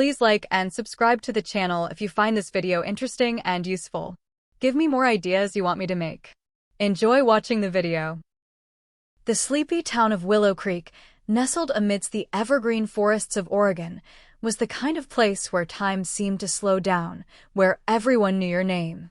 Please like and subscribe to the channel if you find this video interesting and useful. Give me more ideas you want me to make. Enjoy watching the video. The sleepy town of Willow Creek, nestled amidst the evergreen forests of Oregon, was the kind of place where time seemed to slow down, where everyone knew your name,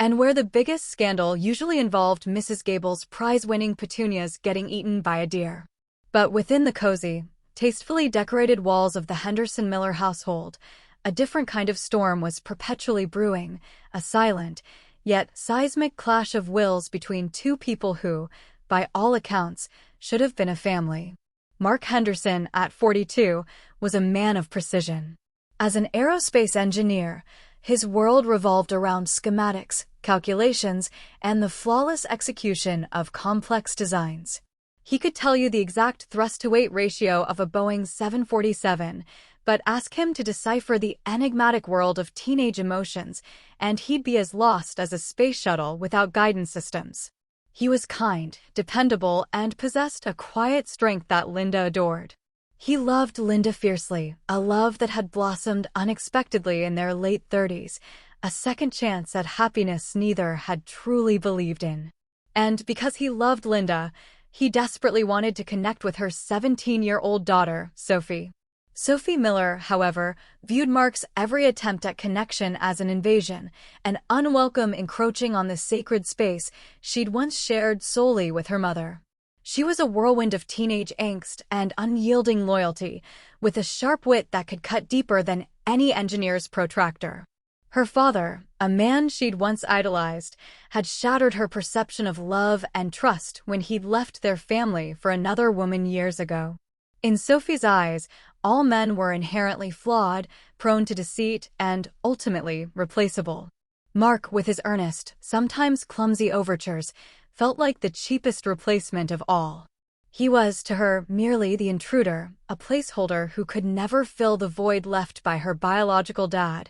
and where the biggest scandal usually involved Mrs. Gable's prize-winning petunias getting eaten by a deer. But within the cozy, tastefully decorated walls of the Henderson Miller household, a different kind of storm was perpetually brewing, a silent, yet seismic clash of wills between two people who, by all accounts, should have been a family. Mark Henderson, at 42, was a man of precision. As an aerospace engineer, his world revolved around schematics, calculations, and the flawless execution of complex designs. He could tell you the exact thrust-to-weight ratio of a Boeing 747, but ask him to decipher the enigmatic world of teenage emotions, and he'd be as lost as a space shuttle without guidance systems. He was kind, dependable, and possessed a quiet strength that Linda adored. He loved Linda fiercely, a love that had blossomed unexpectedly in their late 30s, a second chance at happiness neither had truly believed in. And because he loved Linda, he desperately wanted to connect with her 17-year-old daughter, Sophie. Sophie Miller, however, viewed Mark's every attempt at connection as an invasion, an unwelcome encroaching on the sacred space she'd once shared solely with her mother. She was a whirlwind of teenage angst and unyielding loyalty, with a sharp wit that could cut deeper than any engineer's protractor. Her father, a man she'd once idolized, had shattered her perception of love and trust when he'd left their family for another woman years ago. In Sophie's eyes, all men were inherently flawed, prone to deceit, and, ultimately, replaceable. Mark, with his earnest, sometimes clumsy overtures, felt like the cheapest replacement of all. He was, to her, merely the intruder, a placeholder who could never fill the void left by her biological dad,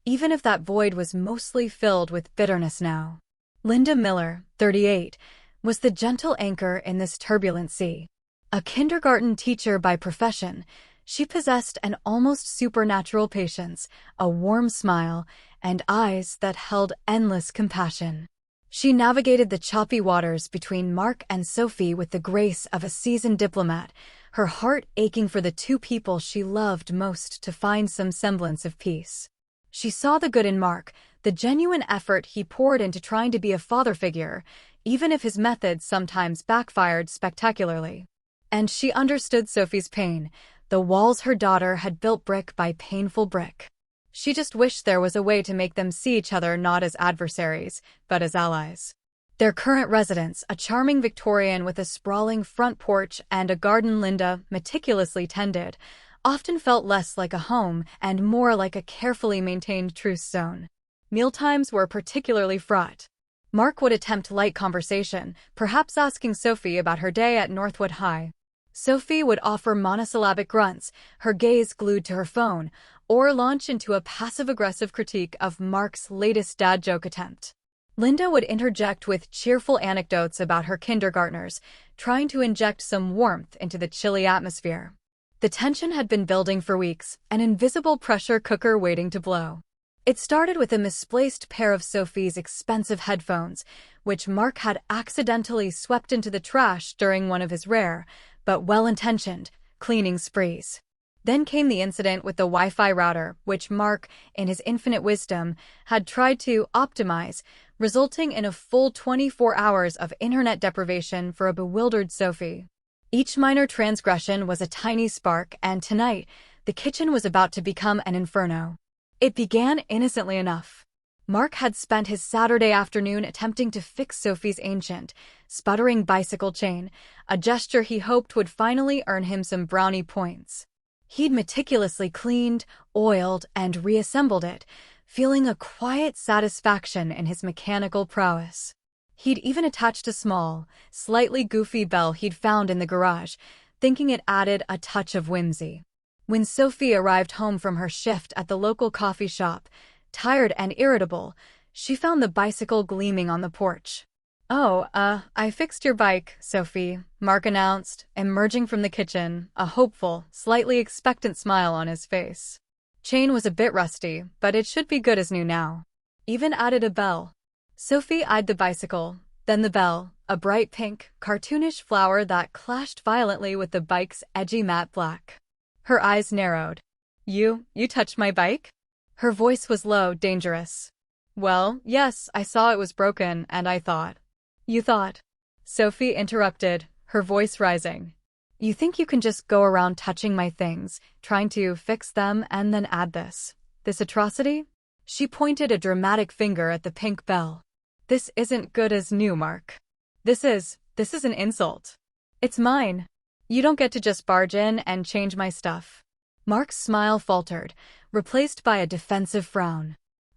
even if that void was mostly filled with bitterness now. Linda Miller, 38, was the gentle anchor in this turbulent sea. A kindergarten teacher by profession, she possessed an almost supernatural patience, a warm smile, and eyes that held endless compassion. She navigated the choppy waters between Mark and Sophie with the grace of a seasoned diplomat, her heart aching for the two people she loved most to find some semblance of peace. She saw the good in Mark, the genuine effort he poured into trying to be a father figure, even if his methods sometimes backfired spectacularly. And she understood Sophie's pain, the walls her daughter had built brick by painful brick. She just wished there was a way to make them see each other not as adversaries, but as allies. Their current residence, a charming Victorian with a sprawling front porch and a garden Linda meticulously tended, often felt less like a home and more like a carefully maintained truce zone. Mealtimes were particularly fraught. Mark would attempt light conversation, perhaps asking Sophie about her day at Northwood High. Sophie would offer monosyllabic grunts, her gaze glued to her phone, or launch into a passive-aggressive critique of Mark's latest dad joke attempt. Linda would interject with cheerful anecdotes about her kindergartners, trying to inject some warmth into the chilly atmosphere. The tension had been building for weeks, an invisible pressure cooker waiting to blow. It started with a misplaced pair of Sophie's expensive headphones, which Mark had accidentally swept into the trash during one of his rare, but well-intentioned, cleaning sprees. Then came the incident with the Wi-Fi router, which Mark, in his infinite wisdom, had tried to optimize, resulting in a full 24 hours of internet deprivation for a bewildered Sophie. Each minor transgression was a tiny spark, and tonight, the kitchen was about to become an inferno. It began innocently enough. Mark had spent his Saturday afternoon attempting to fix Sophie's ancient, sputtering bicycle chain, a gesture he hoped would finally earn him some brownie points. He'd meticulously cleaned, oiled, and reassembled it, feeling a quiet satisfaction in his mechanical prowess. He'd even attached a small, slightly goofy bell he'd found in the garage, thinking it added a touch of whimsy. When Sophie arrived home from her shift at the local coffee shop, tired and irritable, she found the bicycle gleaming on the porch. "Oh, I fixed your bike, Sophie," Mark announced, emerging from the kitchen, a hopeful, slightly expectant smile on his face. Chain was a bit rusty, but it should be good as new now. Even added a bell. Sophie eyed the bicycle, then the bell, a bright pink, cartoonish flower that clashed violently with the bike's edgy matte black. Her eyes narrowed. You touched my bike? Her voice was low, dangerous. Well, yes, I saw it was broken, and I thought. You thought? Sophie interrupted, her voice rising. You think you can just go around touching my things, trying to fix them and then add this atrocity? She pointed a dramatic finger at the pink bell. This isn't good as new, Mark. This is an insult. It's mine. You don't get to just barge in and change my stuff. Mark's smile faltered, replaced by a defensive frown.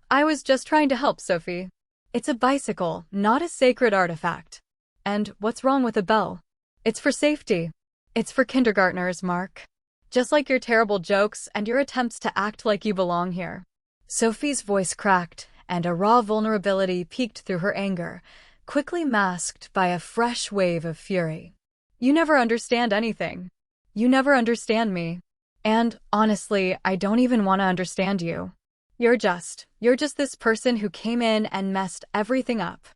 I was just trying to help, Sophie. It's a bicycle, not a sacred artifact. And what's wrong with a bell? It's for safety. It's for kindergartners, Mark. Just like your terrible jokes and your attempts to act like you belong here. Sophie's voice cracked, and a raw vulnerability peeked through her anger, quickly masked by a fresh wave of fury. You never understand anything. You never understand me. And, honestly, I don't even want to understand you. You're just this person who came in and messed everything up.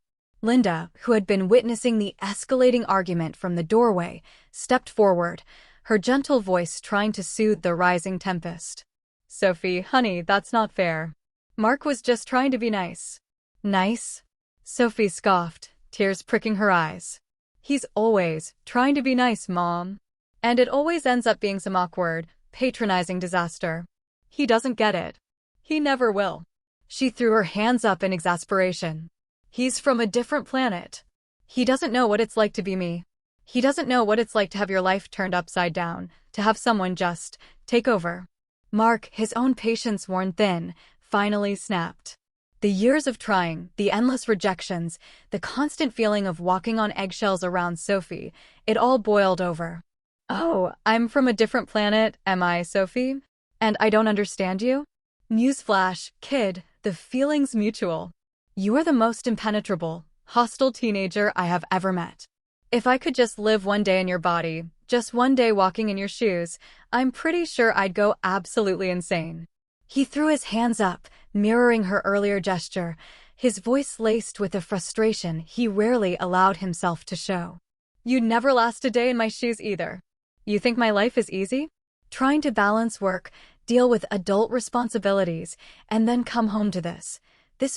Linda, who had been witnessing the escalating argument from the doorway, stepped forward, her gentle voice trying to soothe the rising tempest. Sophie, honey, that's not fair. Mark was just trying to be nice. Nice? Sophie scoffed, tears pricking her eyes. He's always trying to be nice, Mom. And it always ends up being some awkward, patronizing disaster. He doesn't get it. He never will. She threw her hands up in exasperation. He's from a different planet. He doesn't know what it's like to be me. He doesn't know what it's like to have your life turned upside down, to have someone just take over. Mark, his own patience worn thin, finally snapped. The years of trying, the endless rejections, the constant feeling of walking on eggshells around Sophie, it all boiled over. Oh, I'm from a different planet, am I, Sophie? And I don't understand you? Newsflash, kid, the feeling's mutual. You are the most impenetrable, hostile teenager I have ever met. If I could just live one day in your body, just one day walking in your shoes, I'm pretty sure I'd go absolutely insane. He threw his hands up, mirroring her earlier gesture, his voice laced with a frustration he rarely allowed himself to show. You'd never last a day in my shoes either. You think my life is easy? Trying to balance work, deal with adult responsibilities, and then come home to this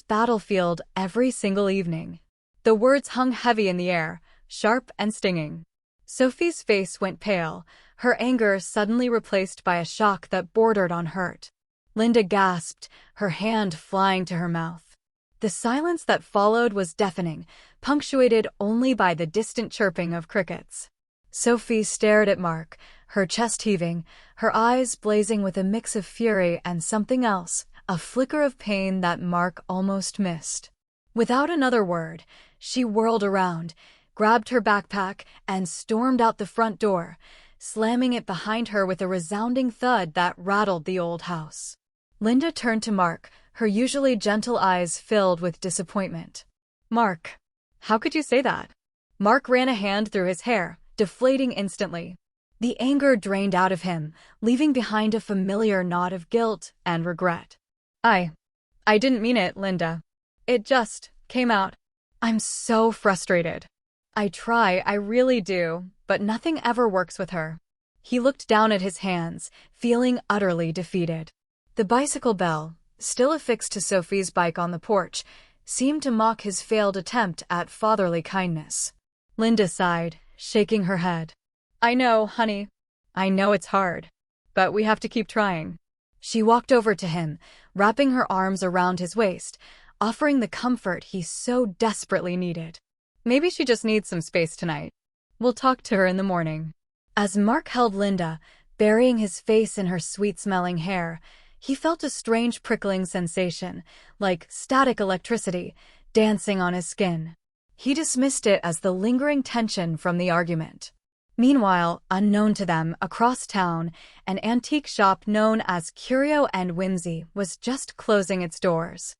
battlefield every single evening. The words hung heavy in the air, sharp and stinging. Sophie's face went pale, her anger suddenly replaced by a shock that bordered on hurt. Linda gasped, her hand flying to her mouth. The silence that followed was deafening, punctuated only by the distant chirping of crickets. Sophie stared at Mark, her chest heaving, her eyes blazing with a mix of fury and something else, a flicker of pain that Mark almost missed. Without another word, she whirled around, grabbed her backpack, and stormed out the front door, slamming it behind her with a resounding thud that rattled the old house. Linda turned to Mark, her usually gentle eyes filled with disappointment. Mark, how could you say that? Mark ran a hand through his hair, deflating instantly. The anger drained out of him, leaving behind a familiar knot of guilt and regret. I didn't mean it, Linda. It just came out. I'm so frustrated. I try, I really do, but nothing ever works with her. He looked down at his hands, feeling utterly defeated. The bicycle bell, still affixed to Sophie's bike on the porch, seemed to mock his failed attempt at fatherly kindness. Linda sighed, shaking her head. I know, honey. I know it's hard. But we have to keep trying. She walked over to him, wrapping her arms around his waist, offering the comfort he so desperately needed. Maybe she just needs some space tonight. We'll talk to her in the morning. As Mark held Linda, burying his face in her sweet-smelling hair, he felt a strange prickling sensation, like static electricity, dancing on his skin. He dismissed it as the lingering tension from the argument. Meanwhile, unknown to them, across town, an antique shop known as Curio and Whimsy was just closing its doors.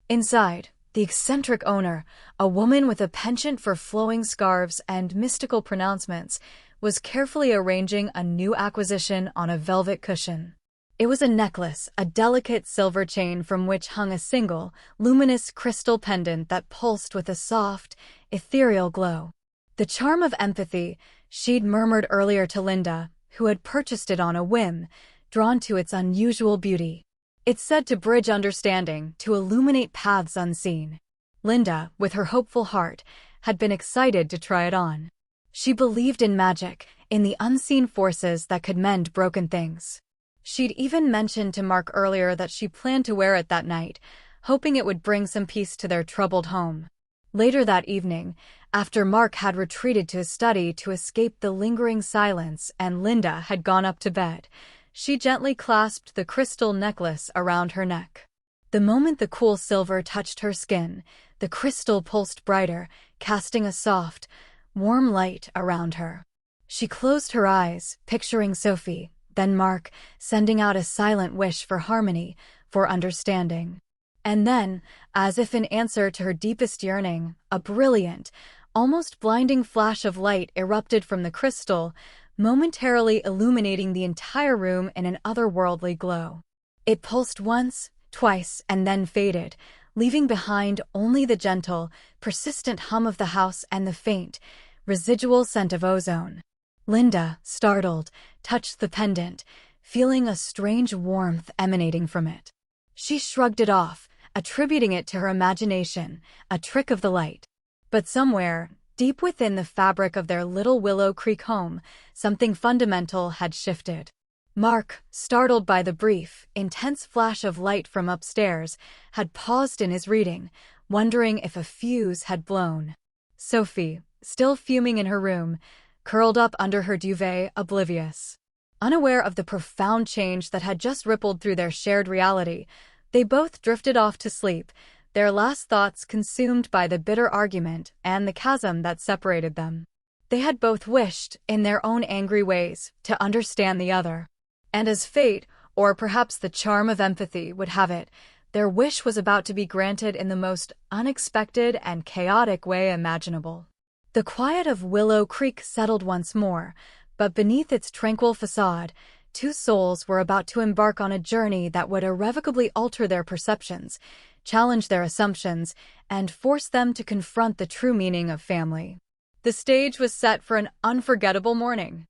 Inside, the eccentric owner, a woman with a penchant for flowing scarves and mystical pronouncements, was carefully arranging a new acquisition on a velvet cushion. It was a necklace, a delicate silver chain from which hung a single, luminous crystal pendant that pulsed with a soft, ethereal glow. The charm of empathy, she'd murmured earlier to Linda, who had purchased it on a whim, drawn to its unusual beauty. It's said to bridge understanding, to illuminate paths unseen. Linda, with her hopeful heart, had been excited to try it on. She believed in magic, in the unseen forces that could mend broken things. She'd even mentioned to Mark earlier that she planned to wear it that night, hoping it would bring some peace to their troubled home. Later that evening, after Mark had retreated to his study to escape the lingering silence and Linda had gone up to bed, she gently clasped the crystal necklace around her neck. The moment the cool silver touched her skin, the crystal pulsed brighter, casting a soft, warm light around her. She closed her eyes, picturing Sophie, then Mark, sending out a silent wish for harmony, for understanding. And then, as if in answer to her deepest yearning, a brilliant, almost blinding flash of light erupted from the crystal, momentarily illuminating the entire room in an otherworldly glow. It pulsed once, twice, and then faded, leaving behind only the gentle, persistent hum of the house and the faint, residual scent of ozone. Linda, startled, touched the pendant, feeling a strange warmth emanating from it. She shrugged it off, attributing it to her imagination, a trick of the light. But somewhere, deep within the fabric of their little Willow Creek home, something fundamental had shifted. Mark, startled by the brief, intense flash of light from upstairs, had paused in his reading, wondering if a fuse had blown. Sophie, still fuming in her room, curled up under her duvet, oblivious. Unaware of the profound change that had just rippled through their shared reality, they both drifted off to sleep, their last thoughts consumed by the bitter argument and the chasm that separated them. They had both wished, in their own angry ways, to understand the other. And as fate, or perhaps the charm of empathy, would have it, their wish was about to be granted in the most unexpected and chaotic way imaginable. The quiet of Willow Creek settled once more, but beneath its tranquil facade, two souls were about to embark on a journey that would irrevocably alter their perceptions, challenge their assumptions, and force them to confront the true meaning of family. The stage was set for an unforgettable morning.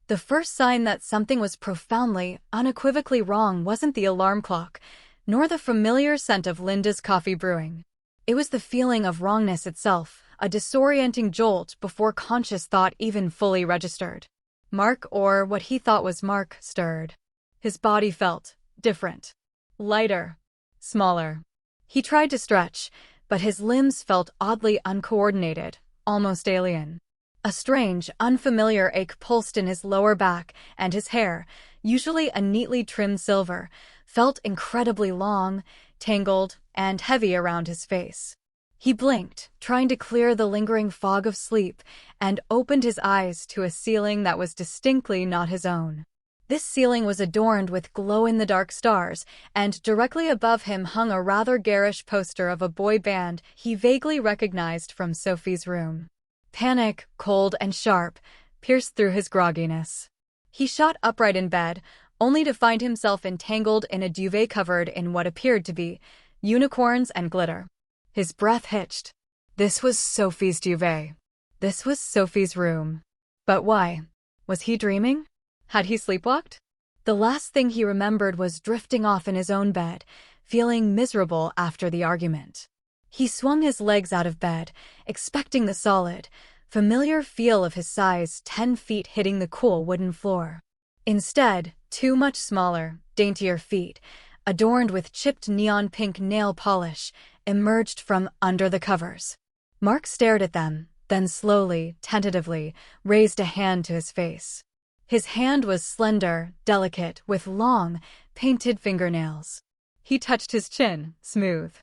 The first sign that something was profoundly, unequivocally wrong wasn't the alarm clock, nor the familiar scent of Linda's coffee brewing. It was the feeling of wrongness itself, a disorienting jolt before conscious thought even fully registered. Mark, or what he thought was Mark, stirred. His body felt different. Lighter. Smaller. He tried to stretch, but his limbs felt oddly uncoordinated, almost alien. A strange, unfamiliar ache pulsed in his lower back, and his hair, usually a neatly trimmed silver, felt incredibly long, tangled, and heavy around his face. He blinked, trying to clear the lingering fog of sleep, and opened his eyes to a ceiling that was distinctly not his own. This ceiling was adorned with glow-in-the-dark stars, and directly above him hung a rather garish poster of a boy band he vaguely recognized from Sophie's room. Panic, cold and sharp, pierced through his grogginess. He shot upright in bed, only to find himself entangled in a duvet covered in what appeared to be unicorns and glitter. His breath hitched. This was Sophie's duvet. This was Sophie's room. But why? Was he dreaming? Had he sleepwalked? The last thing he remembered was drifting off in his own bed, feeling miserable after the argument. He swung his legs out of bed, expecting the solid, familiar feel of his size 10 feet hitting the cool wooden floor. Instead, two much smaller, daintier feet, adorned with chipped neon pink nail polish, emerged from under the covers. Mark stared at them, then slowly, tentatively, raised a hand to his face. His hand was slender, delicate, with long, painted fingernails. He touched his chin, smooth.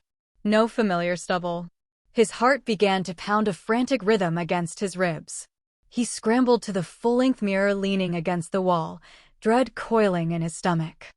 No familiar stubble. His heart began to pound a frantic rhythm against his ribs. He scrambled to the full-length mirror leaning against the wall, dread coiling in his stomach.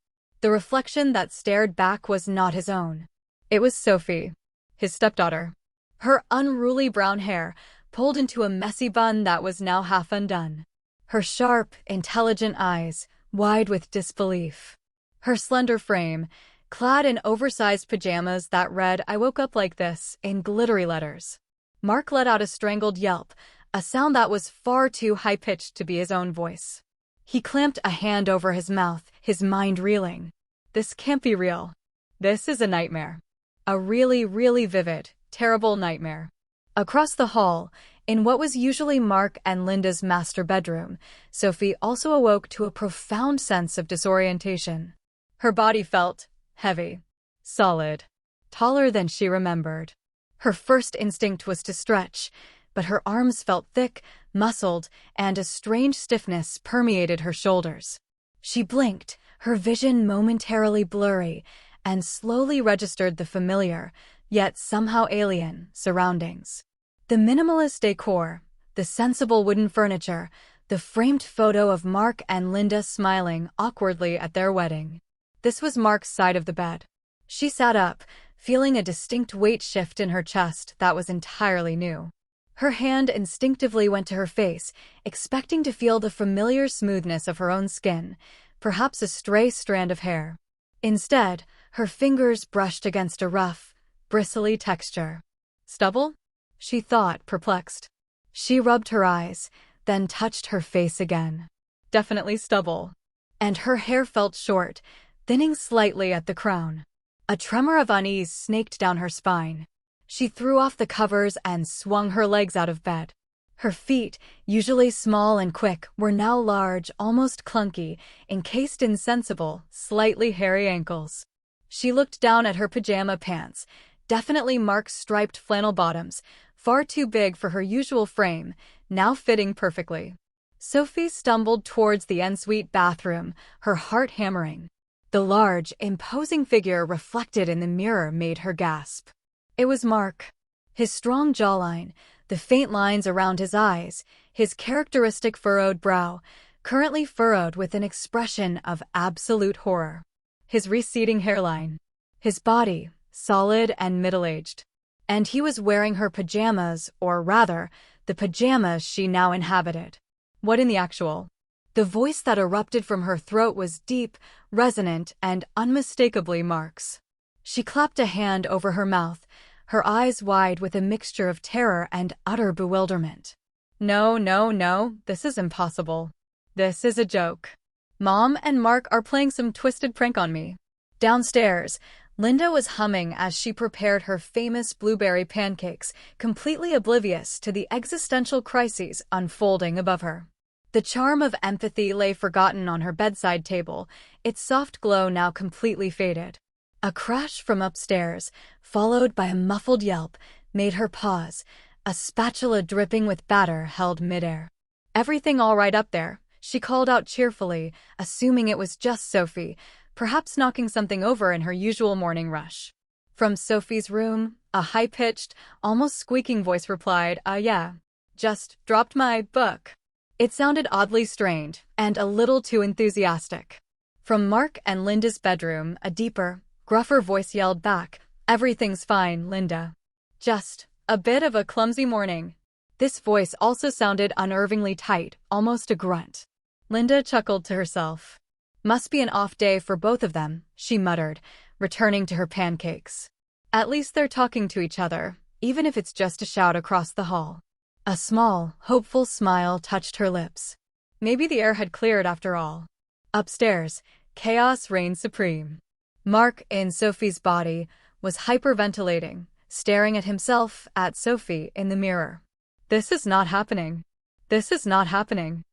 The reflection that stared back was not his own. It was Sophie, his stepdaughter. Her unruly brown hair pulled into a messy bun that was now half undone. Her sharp, intelligent eyes, wide with disbelief. Her slender frame, clad in oversized pajamas that read, "I woke up like this," in glittery letters. Mark let out a strangled yelp, a sound that was far too high-pitched to be his own voice. He clamped a hand over his mouth, his mind reeling. This can't be real. This is a nightmare. A really, really vivid, terrible nightmare. Across the hall, in what was usually Mark and Linda's master bedroom, Sophie also awoke to a profound sense of disorientation. Her body felt heavy, solid, taller than she remembered. Her first instinct was to stretch, but her arms felt thick, muscled, and a strange stiffness permeated her shoulders. She blinked, her vision momentarily blurry, and slowly registered the familiar, yet somehow alien, surroundings. The minimalist decor, the sensible wooden furniture, the framed photo of Mark and Linda smiling awkwardly at their wedding. This was Mark's side of the bed. She sat up, feeling a distinct weight shift in her chest that was entirely new. Her hand instinctively went to her face, expecting to feel the familiar smoothness of her own skin, perhaps a stray strand of hair. Instead, her fingers brushed against a rough, bristly texture. Stubble? She thought, perplexed. She rubbed her eyes, then touched her face again. Definitely stubble. And her hair felt short, thinning slightly at the crown. A tremor of unease snaked down her spine. She threw off the covers and swung her legs out of bed. Her feet, usually small and quick, were now large, almost clunky, encased in sensible, slightly hairy ankles. She looked down at her pajama pants, definitely Mark's striped flannel bottoms, far too big for her usual frame, now fitting perfectly. Sophie stumbled towards the ensuite bathroom, her heart hammering. The large, imposing figure reflected in the mirror made her gasp. It was Mark. His strong jawline, the faint lines around his eyes, his characteristic furrowed brow, currently furrowed with an expression of absolute horror. His receding hairline. His body, solid and middle-aged. And he was wearing her pajamas, or rather, the pajamas she now inhabited. What in the actual? The voice that erupted from her throat was deep, resonant, and unmistakably Mark's. She clapped a hand over her mouth, her eyes wide with a mixture of terror and utter bewilderment. No, no, no, this is impossible. This is a joke. Mom and Mark are playing some twisted prank on me. Downstairs, Linda was humming as she prepared her famous blueberry pancakes, completely oblivious to the existential crises unfolding above her. The charm of empathy lay forgotten on her bedside table, its soft glow now completely faded. A crash from upstairs, followed by a muffled yelp, made her pause, a spatula dripping with batter held midair. "Everything all right up there?" she called out cheerfully, assuming it was just Sophie, perhaps knocking something over in her usual morning rush. From Sophie's room, a high-pitched, almost squeaking voice replied, yeah. Just dropped my book." It sounded oddly strained, and a little too enthusiastic. From Mark and Linda's bedroom, a deeper, gruffer voice yelled back, "Everything's fine, Linda. Just a bit of a clumsy morning." This voice also sounded unnervingly tight, almost a grunt. Linda chuckled to herself. "Must be an off day for both of them," she muttered, returning to her pancakes. "At least they're talking to each other, even if it's just a shout across the hall." A small, hopeful smile touched her lips. Maybe the air had cleared after all. Upstairs, chaos reigned supreme. Mark, in Sophie's body, was hyperventilating, staring at himself, at Sophie, in the mirror. "This is not happening. This is not happening.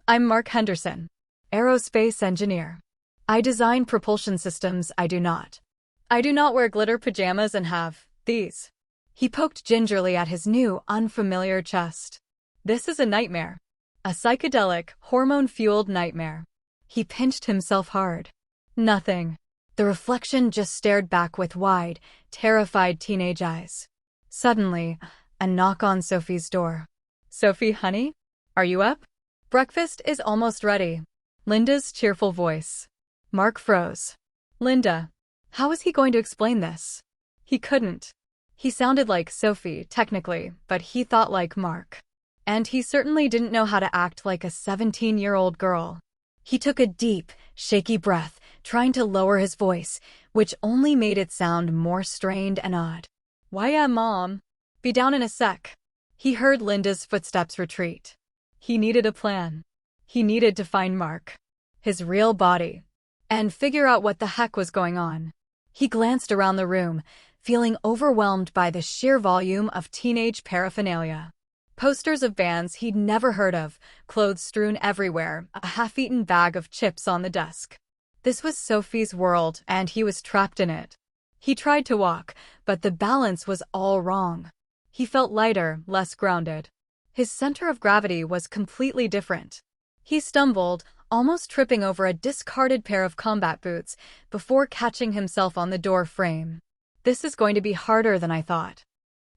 I'm Mark Henderson, aerospace engineer. I design propulsion systems. I do not wear glitter pajamas and have these." He poked gingerly at his new, unfamiliar chest. "This is a nightmare. A psychedelic, hormone-fueled nightmare." He pinched himself hard. Nothing. The reflection just stared back with wide, terrified teenage eyes. Suddenly, a knock on Sophie's door. "Sophie, honey? Are you up? Breakfast is almost ready." Linda's cheerful voice. Mark froze. Linda. How was he going to explain this? He couldn't. He sounded like Sophie, technically, but he thought like Mark. And he certainly didn't know how to act like a 17-year-old girl. He took a deep, shaky breath, trying to lower his voice, which only made it sound more strained and odd. "Why, yeah, Mom. Be down in a sec." He heard Linda's footsteps retreat. He needed a plan. He needed to find Mark, his real body, and figure out what the heck was going on. He glanced around the room, feeling overwhelmed by the sheer volume of teenage paraphernalia. Posters of bands he'd never heard of, clothes strewn everywhere, a half-eaten bag of chips on the desk. This was Sophie's world, and he was trapped in it. He tried to walk, but the balance was all wrong. He felt lighter, less grounded. His center of gravity was completely different. He stumbled, almost tripping over a discarded pair of combat boots, before catching himself on the door frame. This is going to be harder than I thought.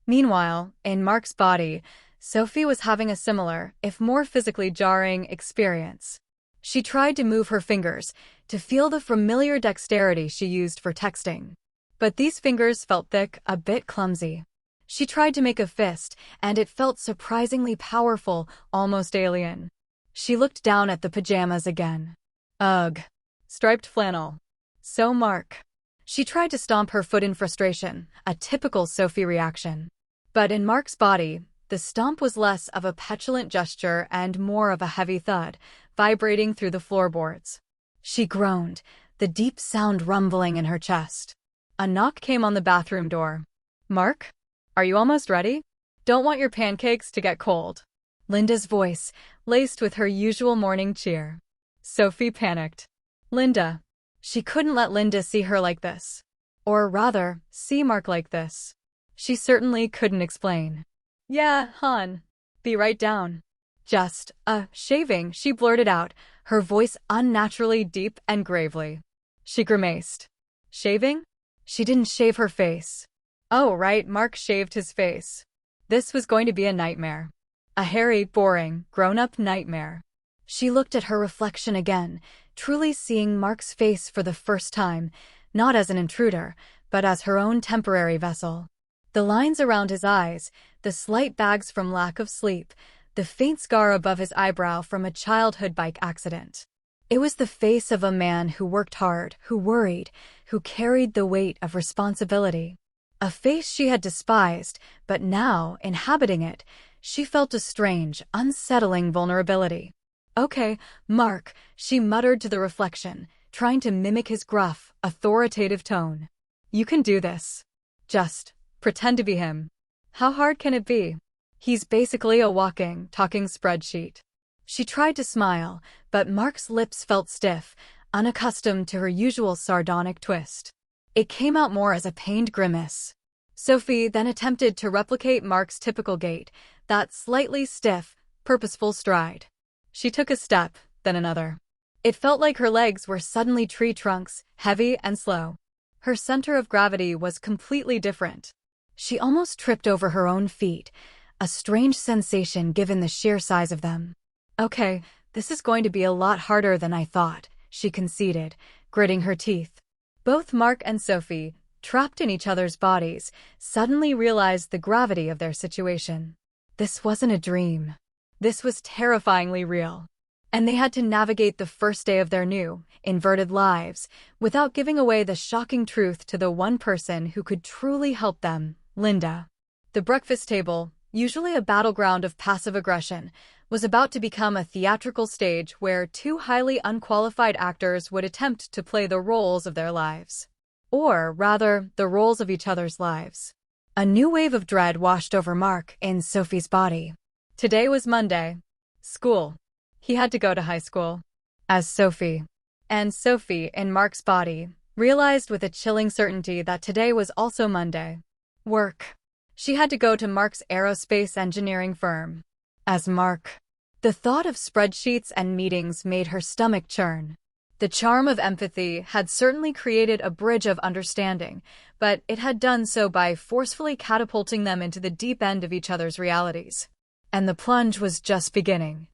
Meanwhile, in Mark's body, Sophie was having a similar, if more physically jarring, experience. She tried to move her fingers, to feel the familiar dexterity she used for texting. But these fingers felt thick, a bit clumsy. She tried to make a fist, and it felt surprisingly powerful, almost alien. She looked down at the pajamas again. Ugh. Striped flannel. So Mark. She tried to stomp her foot in frustration, a typical Sophie reaction. But in Mark's body, the stomp was less of a petulant gesture and more of a heavy thud, vibrating through the floorboards. She groaned, the deep sound rumbling in her chest. A knock came on the bathroom door. "Mark? Are you almost ready? Don't want your pancakes to get cold." Linda's voice, laced with her usual morning cheer. Sophie panicked. Linda. She couldn't let Linda see her like this. Or rather, see Mark like this. She certainly couldn't explain. "Yeah, hon. Be right down." "Just, shaving," she blurted out, her voice unnaturally deep and gravely. She grimaced. Shaving? She didn't shave her face. Oh, right, Mark shaved his face. This was going to be a nightmare. A hairy, boring, grown-up nightmare. She looked at her reflection again, truly seeing Mark's face for the first time, not as an intruder, but as her own temporary vessel. The lines around his eyes, the slight bags from lack of sleep, the faint scar above his eyebrow from a childhood bike accident. It was the face of a man who worked hard, who worried, who carried the weight of responsibility. A face she had despised, but now, inhabiting it, she felt a strange, unsettling vulnerability. "Okay, Mark," she muttered to the reflection, trying to mimic his gruff, authoritative tone. "You can do this. Just pretend to be him. How hard can it be? He's basically a walking, talking spreadsheet." She tried to smile, but Mark's lips felt stiff, unaccustomed to her usual sardonic twist. It came out more as a pained grimace. Sophie then attempted to replicate Mark's typical gait, that slightly stiff, purposeful stride. She took a step, then another. It felt like her legs were suddenly tree trunks, heavy and slow. Her center of gravity was completely different. She almost tripped over her own feet, a strange sensation given the sheer size of them. "Okay, this is going to be a lot harder than I thought," she conceded, gritting her teeth. Both Mark and Sophie, trapped in each other's bodies, suddenly realized the gravity of their situation. This wasn't a dream. This was terrifyingly real. And they had to navigate the first day of their new, inverted lives, without giving away the shocking truth to the one person who could truly help them, Linda. The breakfast table, usually a battleground of passive aggression, was about to become a theatrical stage where two highly unqualified actors would attempt to play the roles of their lives. Or, rather, the roles of each other's lives. A new wave of dread washed over Mark in Sophie's body. Today was Monday. School. He had to go to high school. As Sophie. And Sophie, in Mark's body, realized with a chilling certainty that today was also Monday. Work. She had to go to Mark's aerospace engineering firm. As Mark. The thought of spreadsheets and meetings made her stomach churn. The charm of empathy had certainly created a bridge of understanding, but it had done so by forcefully catapulting them into the deep end of each other's realities. And the plunge was just beginning.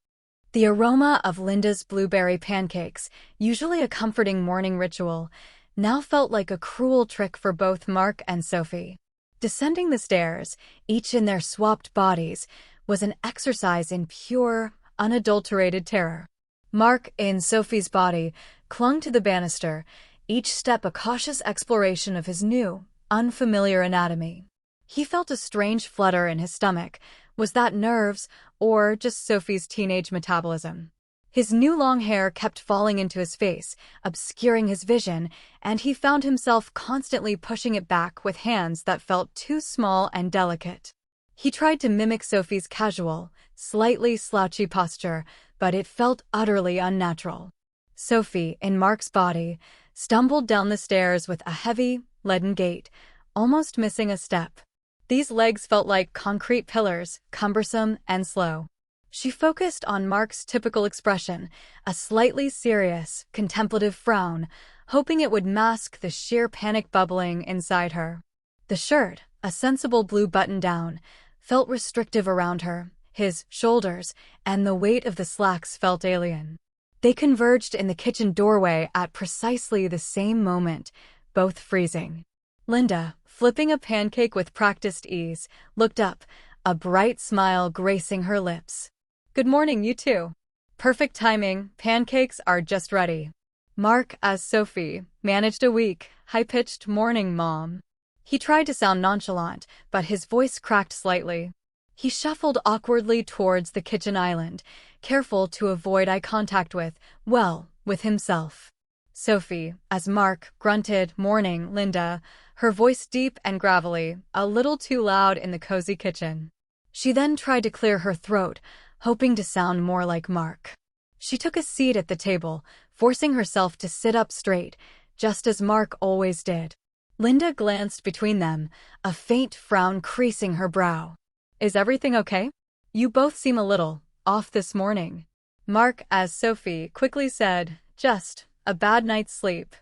The aroma of Linda's blueberry pancakes, usually a comforting morning ritual, now felt like a cruel trick for both Mark and Sophie. Descending the stairs, each in their swapped bodies, was an exercise in pure, unadulterated terror. Mark, in Sophie's body, clung to the banister, each step a cautious exploration of his new, unfamiliar anatomy. He felt a strange flutter in his stomach. Was that nerves, or just Sophie's teenage metabolism? His new long hair kept falling into his face, obscuring his vision, and he found himself constantly pushing it back with hands that felt too small and delicate. He tried to mimic Sophie's casual, slightly slouchy posture, but it felt utterly unnatural. Sophie, in Mark's body, stumbled down the stairs with a heavy, leaden gait, almost missing a step. These legs felt like concrete pillars, cumbersome and slow. She focused on Mark's typical expression, a slightly serious, contemplative frown, hoping it would mask the sheer panic bubbling inside her. The shirt, a sensible blue button-down, felt restrictive around her, his shoulders, and the weight of the slacks felt alien. They converged in the kitchen doorway at precisely the same moment, both freezing. Linda, flipping a pancake with practiced ease, looked up, a bright smile gracing her lips. "Good morning, you two." "Perfect timing, pancakes are just ready." Mark, as Sophie, managed a weak, high-pitched morning mom. He tried to sound nonchalant, but his voice cracked slightly. He shuffled awkwardly towards the kitchen island, careful to avoid eye contact with himself. Sophie, as Mark, grunted, "Morning, Linda," her voice deep and gravelly, a little too loud in the cozy kitchen. She then tried to clear her throat, hoping to sound more like Mark. She took a seat at the table, forcing herself to sit up straight, just as Mark always did. Linda glanced between them, a faint frown creasing her brow. "Is everything okay? You both seem a little off this morning." Mark, as Sophie, quickly said, "Just a bad night's sleep.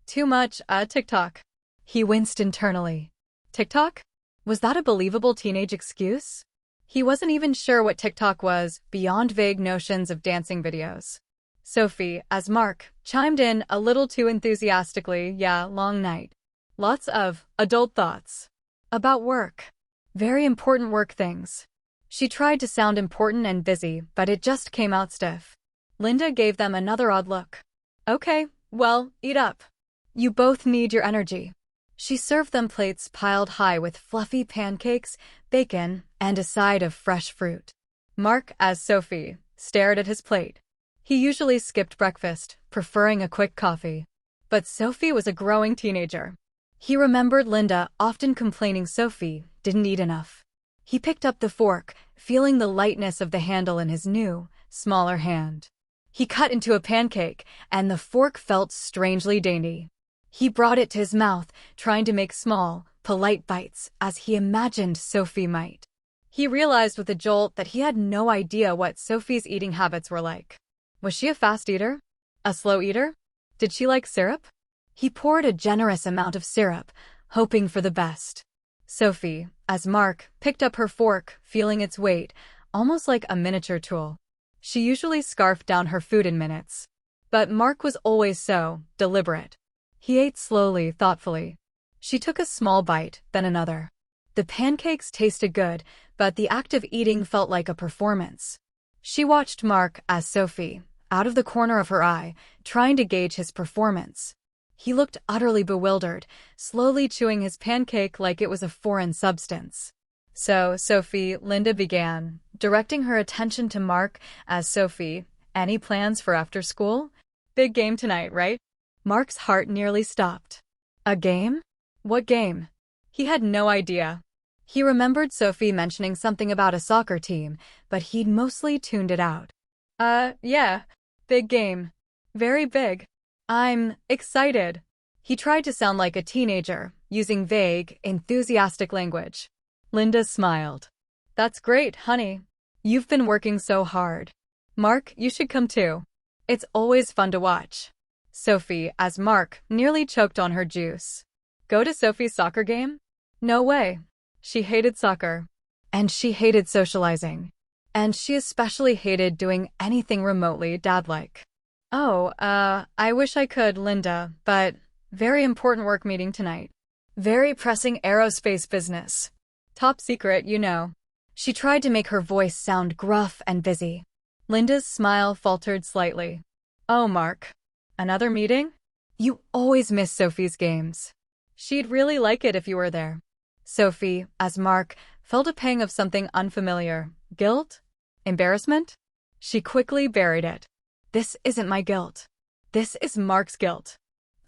Too much, TikTok." He winced internally. TikTok? Was that a believable teenage excuse? He wasn't even sure what TikTok was, beyond vague notions of dancing videos. Sophie, as Mark, chimed in a little too enthusiastically, "Yeah, long night. Lots of adult thoughts. About work. Very important work things." She tried to sound important and busy, but it just came out stiff. Linda gave them another odd look. "Okay, well, eat up. You both need your energy." She served them plates piled high with fluffy pancakes, bacon, and a side of fresh fruit. Mark, as Sophie, stared at his plate. He usually skipped breakfast, preferring a quick coffee. But Sophie was a growing teenager. He remembered Linda often complaining Sophie didn't eat enough. He picked up the fork, feeling the lightness of the handle in his new, smaller hand. He cut into a pancake, and the fork felt strangely dainty. He brought it to his mouth, trying to make small, polite bites, as he imagined Sophie might. He realized with a jolt that he had no idea what Sophie's eating habits were like. Was she a fast eater? A slow eater? Did she like syrup? He poured a generous amount of syrup, hoping for the best. Sophie, as Mark, picked up her fork, feeling its weight, almost like a miniature tool. She usually scarfed down her food in minutes. But Mark was always so deliberate. He ate slowly, thoughtfully. She took a small bite, then another. The pancakes tasted good, but the act of eating felt like a performance. She watched Mark, as Sophie, out of the corner of her eye, trying to gauge his performance. He looked utterly bewildered, slowly chewing his pancake like it was a foreign substance. "So, Sophie," Linda began, directing her attention to Mark, as Sophie, "any plans for after school? Big game tonight, right?" Mark's heart nearly stopped. A game? What game? He had no idea. He remembered Sophie mentioning something about a soccer team, but he'd mostly tuned it out. Yeah, big game. Very big. I'm excited." He tried to sound like a teenager, using vague, enthusiastic language. Linda smiled. "That's great, honey. You've been working so hard. Mark, you should come too. It's always fun to watch." Sophie, as Mark, nearly choked on her juice. Go to Sophie's soccer game? No way. She hated soccer. And she hated socializing. And she especially hated doing anything remotely dad-like. "Oh, I wish I could, Linda, but very important work meeting tonight. Very pressing aerospace business. Top secret, you know." She tried to make her voice sound gruff and busy. Linda's smile faltered slightly. Oh, Mark. Another meeting? You always miss Sophie's games. She'd really like it if you were there. Sophie, as Mark, felt a pang of something unfamiliar. Guilt? Embarrassment? She quickly buried it. This isn't my guilt. This is Mark's guilt.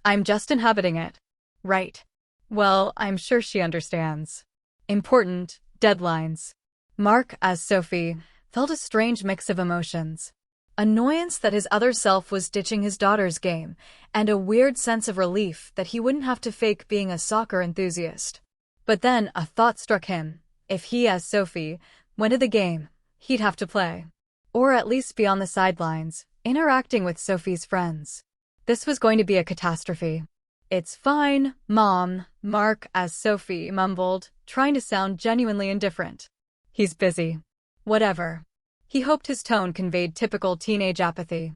I'm just inhabiting it. Right. Well, I'm sure she understands. Important deadlines. Mark, as Sophie, felt a strange mix of emotions. Annoyance that his other self was ditching his daughter's game, and a weird sense of relief that he wouldn't have to fake being a soccer enthusiast. But then a thought struck him. If he, as Sophie, went to the game, he'd have to play. Or at least be on the sidelines, interacting with Sophie's friends. This was going to be a catastrophe. It's fine, Mom, Mark, as Sophie mumbled, trying to sound genuinely indifferent. He's busy. Whatever. He hoped his tone conveyed typical teenage apathy.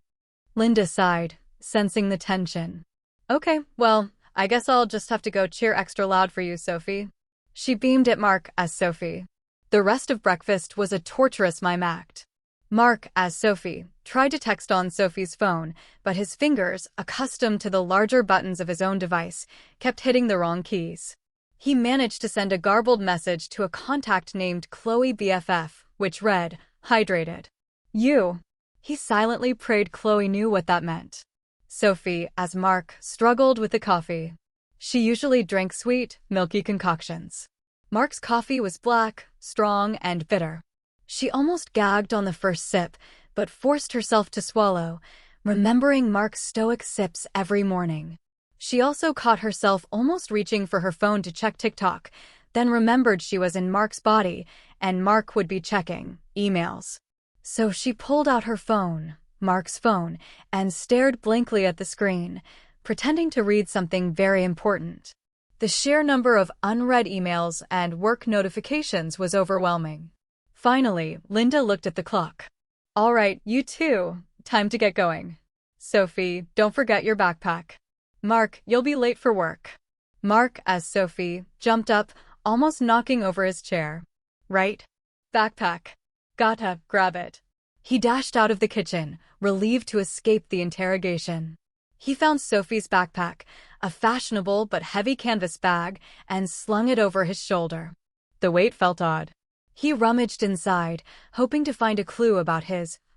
Linda sighed, sensing the tension. Okay, well, I guess I'll just have to go cheer extra loud for you, Sophie. She beamed at Mark as Sophie. The rest of breakfast was a torturous mime act. Mark, as Sophie, tried to text on Sophie's phone, but his fingers, accustomed to the larger buttons of his own device, kept hitting the wrong keys. He managed to send a garbled message to a contact named Chloe BFF, which read, "Hydrated. You." He silently prayed Chloe knew what that meant. Sophie, as Mark, struggled with the coffee. She usually drank sweet, milky concoctions. Mark's coffee was black, strong, and bitter. She almost gagged on the first sip, but forced herself to swallow, remembering Mark's stoic sips every morning. She also caught herself almost reaching for her phone to check TikTok, then remembered she was in Mark's body, and Mark would be checking emails. So she pulled out her phone, Mark's phone, and stared blankly at the screen, pretending to read something very important. The sheer number of unread emails and work notifications was overwhelming. Finally, Linda looked at the clock. All right, you two, time to get going. Sophie, don't forget your backpack. Mark, you'll be late for work. Mark, as Sophie, jumped up, almost knocking over his chair. Right? Backpack. Gotta grab it. He dashed out of the kitchen, relieved to escape the interrogation. He found Sophie's backpack, a fashionable but heavy canvas bag, and slung it over his shoulder. The weight felt odd. He rummaged inside, hoping to find a clue about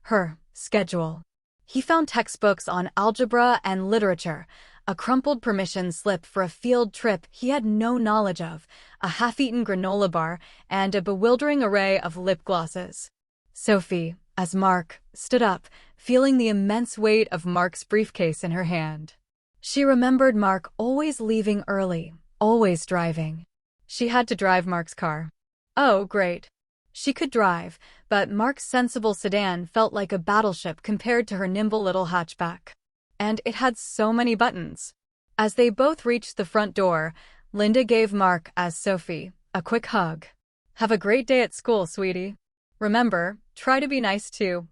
her schedule. He found textbooks on algebra and literature, a crumpled permission slip for a field trip he had no knowledge of, a half-eaten granola bar, and a bewildering array of lip glosses. Sophie, as Mark, stood up, feeling the immense weight of Mark's briefcase in her hand. She remembered Mark always leaving early, always driving. She had to drive Mark's car. Oh, great. She could drive, but Mark's sensible sedan felt like a battleship compared to her nimble little hatchback. And it had so many buttons. As they both reached the front door, Linda gave Mark, as Sophie, a quick hug. Have a great day at school, sweetie. Remember, try to be nice to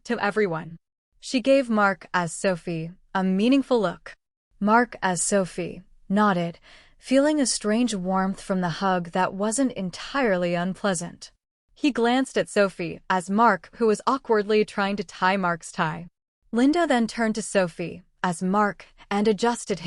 everyone. She gave Mark, as Sophie, a meaningful look. Mark, as Sophie, nodded, feeling a strange warmth from the hug that wasn't entirely unpleasant. He glanced at Sophie, as Mark, who was awkwardly trying to tie Mark's tie. Linda then turned to Sophie, as Mark, and adjusted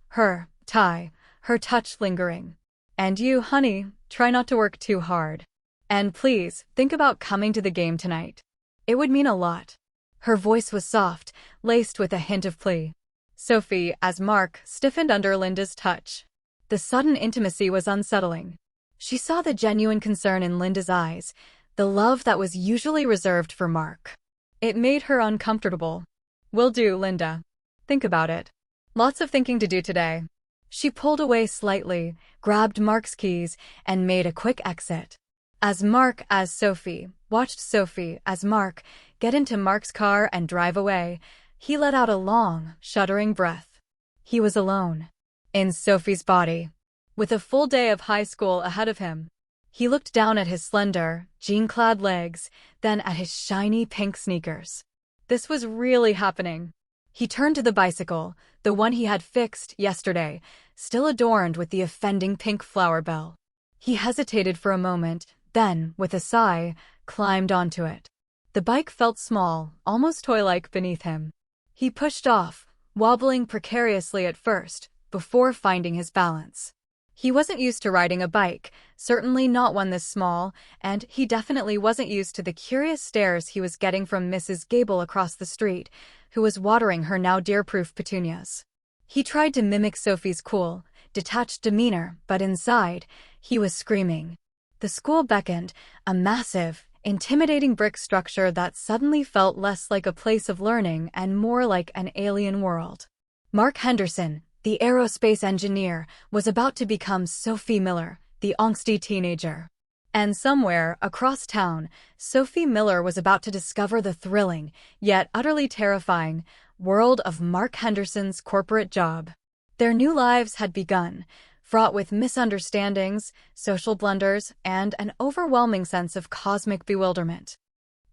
her tie, her touch lingering. And you, honey, try not to work too hard. And please, think about coming to the game tonight. It would mean a lot. Her voice was soft, laced with a hint of plea. Sophie, as Mark, stiffened under Linda's touch. The sudden intimacy was unsettling. She saw the genuine concern in Linda's eyes, the love that was usually reserved for Mark. It made her uncomfortable. Will do, Linda. Think about it. Lots of thinking to do today. She pulled away slightly, grabbed Mark's keys, and made a quick exit. As Mark, as Sophie, watched Sophie, as Mark, get into Mark's car and drive away, he let out a long, shuddering breath. He was alone. In Sophie's body. With a full day of high school ahead of him. He looked down at his slender, jean-clad legs, then at his shiny pink sneakers. This was really happening. He turned to the bicycle, the one he had fixed yesterday, still adorned with the offending pink flower bell. He hesitated for a moment, then, with a sigh, climbed onto it. The bike felt small, almost toy-like beneath him. He pushed off, wobbling precariously at first, before finding his balance. He wasn't used to riding a bike, certainly not one this small, and he definitely wasn't used to the curious stares he was getting from Mrs. Gable across the street, who was watering her now deer-proof petunias. He tried to mimic Sophie's cool, detached demeanor, but inside, he was screaming. The school beckoned, a massive, intimidating brick structure that suddenly felt less like a place of learning and more like an alien world. Mark Henderson, the aerospace engineer, was about to become Sophie Miller, the angsty teenager. And somewhere, across town, Sophie Miller was about to discover the thrilling, yet utterly terrifying, world of Mark Henderson's corporate job. Their new lives had begun, fraught with misunderstandings, social blunders, and an overwhelming sense of cosmic bewilderment.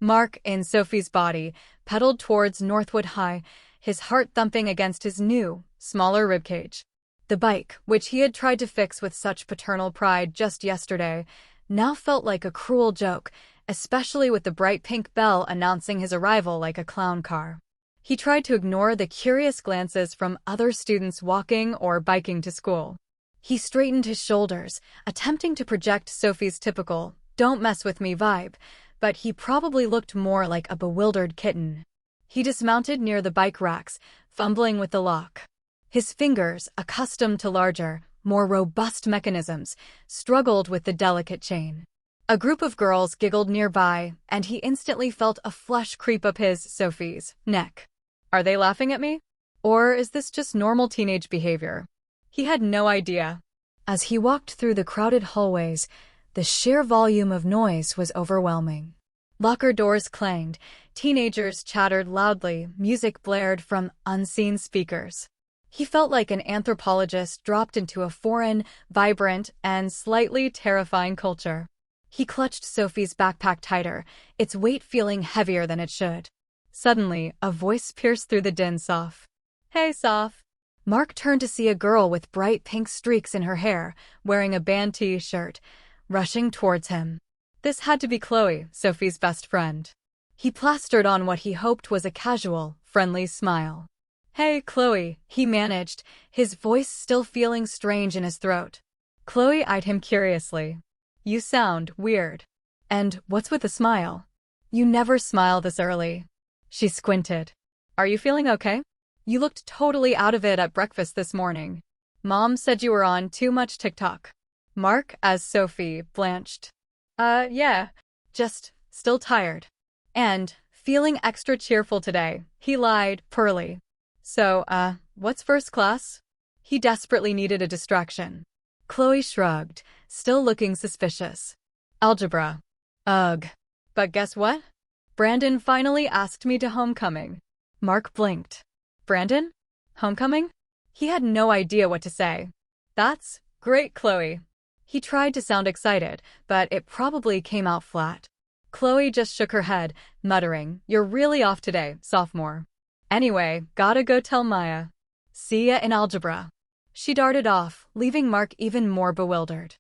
Mark, in Sophie's body, pedaled towards Northwood High, his heart thumping against his new, smaller ribcage. The bike, which he had tried to fix with such paternal pride just yesterday, now felt like a cruel joke, especially with the bright pink bell announcing his arrival like a clown car. He tried to ignore the curious glances from other students walking or biking to school. He straightened his shoulders, attempting to project Sophie's typical, "don't mess with me" vibe, but he probably looked more like a bewildered kitten. He dismounted near the bike racks, fumbling with the lock. His fingers, accustomed to larger, more robust mechanisms, struggled with the delicate chain. A group of girls giggled nearby, and he instantly felt a flush creep up Sophie's, neck. Are they laughing at me? Or is this just normal teenage behavior? He had no idea. As he walked through the crowded hallways, the sheer volume of noise was overwhelming. Locker doors clanged, teenagers chattered loudly, music blared from unseen speakers. He felt like an anthropologist dropped into a foreign, vibrant, and slightly terrifying culture. He clutched Sophie's backpack tighter, its weight feeling heavier than it should. Suddenly, a voice pierced through the din. "Soph." "Hey, Soph." Mark turned to see a girl with bright pink streaks in her hair, wearing a band t-shirt, rushing towards him. This had to be Chloe, Sophie's best friend. He plastered on what he hoped was a casual, friendly smile. "Hey, Chloe," he managed, his voice still feeling strange in his throat. Chloe eyed him curiously. "You sound weird. And what's with the smile? You never smile this early." She squinted. "Are you feeling okay? You looked totally out of it at breakfast this morning. Mom said you were on too much TikTok." Mark, as Sophie, blanched. Yeah. Just still tired. And, feeling extra cheerful today, he lied, pearly. "So, what's first class?" He desperately needed a distraction. Chloe shrugged, still looking suspicious. "Algebra." "Ugh. But guess what? Brandon finally asked me to homecoming." Mark blinked. "Brandon? Homecoming?" He had no idea what to say. "That's great, Chloe." He tried to sound excited, but it probably came out flat. Chloe just shook her head, muttering, "You're really off today, sophomore. Anyway, gotta go tell Maya. See ya in algebra." She darted off, leaving Mark even more bewildered.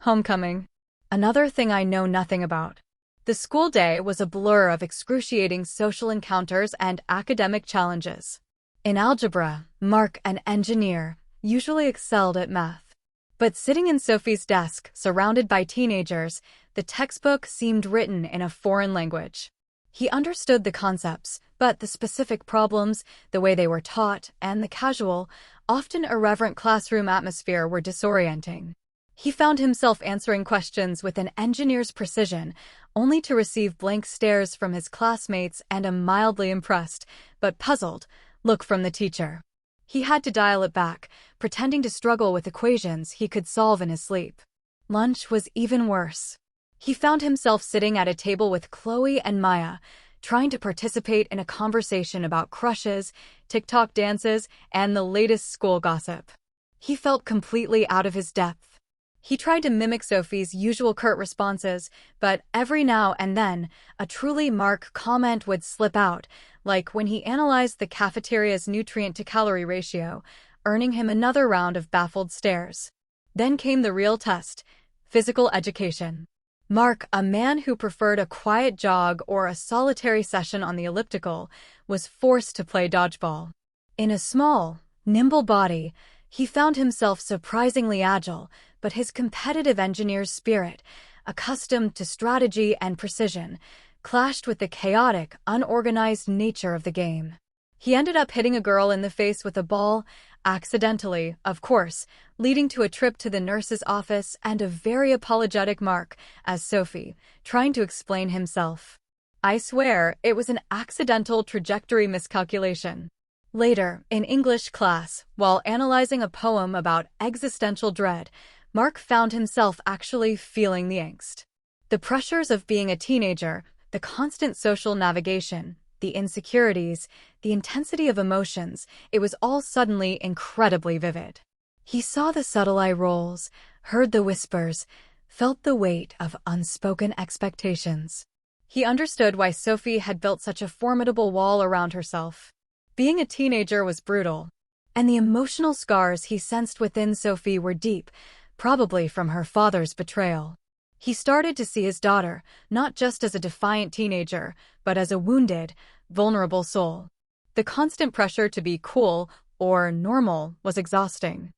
Homecoming. Another thing I know nothing about. The school day was a blur of excruciating social encounters and academic challenges. In algebra, Mark, an engineer, usually excelled at math. But sitting in Sophie's desk, surrounded by teenagers, the textbook seemed written in a foreign language. He understood the concepts, but the specific problems, the way they were taught, and the casual, often irreverent classroom atmosphere were disorienting. He found himself answering questions with an engineer's precision, only to receive blank stares from his classmates and a mildly impressed, but puzzled, look from the teacher. He had to dial it back, pretending to struggle with equations he could solve in his sleep. Lunch was even worse. He found himself sitting at a table with Chloe and Maya, trying to participate in a conversation about crushes, TikTok dances, and the latest school gossip. He felt completely out of his depth. He tried to mimic Sophie's usual curt responses, but every now and then, a truly Mark comment would slip out, like when he analyzed the cafeteria's nutrient-to-calorie ratio, earning him another round of baffled stares. Then came the real test, physical education. Mark, a man who preferred a quiet jog or a solitary session on the elliptical, was forced to play dodgeball. In a small, nimble body, he found himself surprisingly agile, but his competitive engineer's spirit, accustomed to strategy and precision, clashed with the chaotic, unorganized nature of the game. He ended up hitting a girl in the face with a ball, accidentally, of course, leading to a trip to the nurse's office and a very apologetic Mark, as Sophie, trying to explain himself. I swear, it was an accidental trajectory miscalculation. Later, in English class, while analyzing a poem about existential dread, Mark found himself actually feeling the angst. The pressures of being a teenager, the constant social navigation, the insecurities, the intensity of emotions, it was all suddenly incredibly vivid. He saw the subtle eye rolls, heard the whispers, felt the weight of unspoken expectations. He understood why Sophie had built such a formidable wall around herself. Being a teenager was brutal, and the emotional scars he sensed within Sophie were deep, probably from her father's betrayal. He started to see his daughter, not just as a defiant teenager, but as a wounded, vulnerable soul. The constant pressure to be cool or normal was exhausting.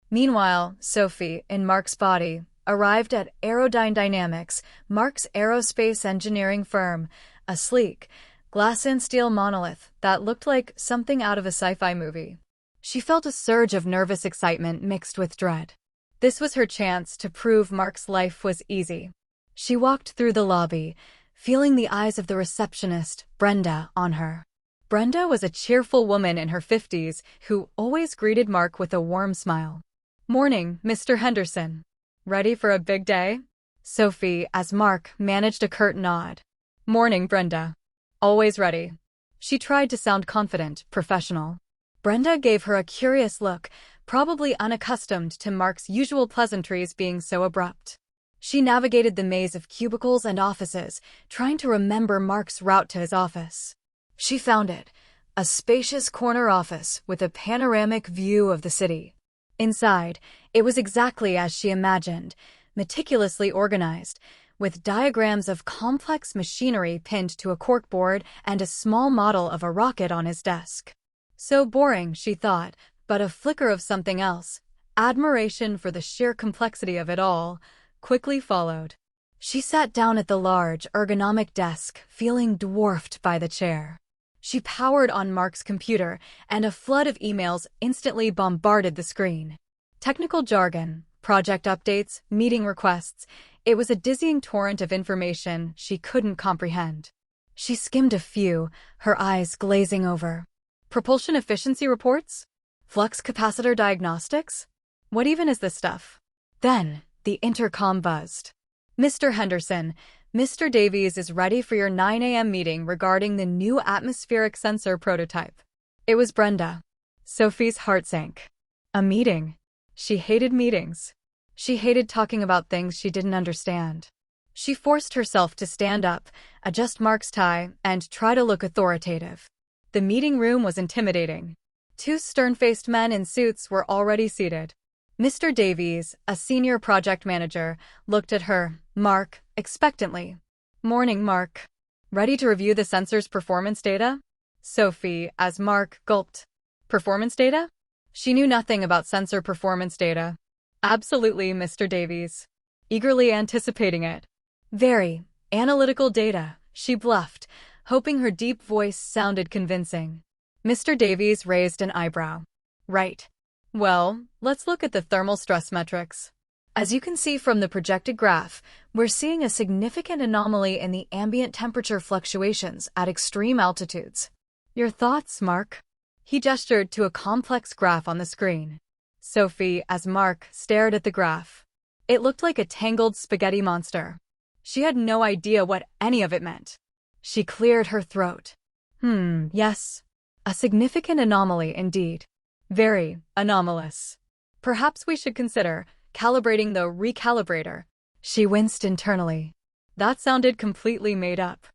Meanwhile, Sophie, in Mark's body, arrived at Aerodynamics, Mark's aerospace engineering firm, a sleek, glass-and-steel monolith that looked like something out of a sci-fi movie. She felt a surge of nervous excitement mixed with dread. This was her chance to prove Mark's life was easy. She walked through the lobby, feeling the eyes of the receptionist, Brenda, on her. Brenda was a cheerful woman in her 50s who always greeted Mark with a warm smile. "Morning, Mr. Henderson. Ready for a big day?" Sophie, as Mark, managed a curt nod. "Morning, Brenda. Always ready." She tried to sound confident, professional. Brenda gave her a curious look, probably unaccustomed to Mark's usual pleasantries being so abrupt. She navigated the maze of cubicles and offices, trying to remember Mark's route to his office. She found it, a spacious corner office with a panoramic view of the city. Inside, it was exactly as she imagined, meticulously organized, with diagrams of complex machinery pinned to a corkboard and a small model of a rocket on his desk. So boring, she thought, but a flicker of something else, admiration for the sheer complexity of it all, quickly followed. She sat down at the large, ergonomic desk, feeling dwarfed by the chair. She powered on Mark's computer, and a flood of emails instantly bombarded the screen. Technical jargon, project updates, meeting requests. It was a dizzying torrent of information she couldn't comprehend. She skimmed a few, her eyes glazing over. Propulsion efficiency reports? Flux capacitor diagnostics? What even is this stuff? Then, the intercom buzzed. "Mr. Henderson, Mr. Davies is ready for your 9 a.m. meeting regarding the new atmospheric sensor prototype." It was Brenda. Sophie's heart sank. A meeting. She hated meetings. She hated talking about things she didn't understand. She forced herself to stand up, adjust Mark's tie, and try to look authoritative. The meeting room was intimidating. Two stern-faced men in suits were already seated. Mr. Davies, a senior project manager, looked at her, Mark, expectantly. "Morning, Mark. Ready to review the sensor's performance data?" Sophie, as Mark, gulped. "Performance data?" She knew nothing about sensor performance data. "Absolutely, Mr. Davies." Eagerly anticipating it. "Very analytical data," she bluffed, hoping her deep voice sounded convincing. Mr. Davies raised an eyebrow. "Right. Well, let's look at the thermal stress metrics. As you can see from the projected graph, we're seeing a significant anomaly in the ambient temperature fluctuations at extreme altitudes. Your thoughts, Mark?" He gestured to a complex graph on the screen. Sophie, as Mark, stared at the graph. It looked like a tangled spaghetti monster. She had no idea what any of it meant. She cleared her throat. Yes. A significant anomaly indeed. Very anomalous. Perhaps we should consider calibrating the recalibrator. She winced internally. That sounded completely made up.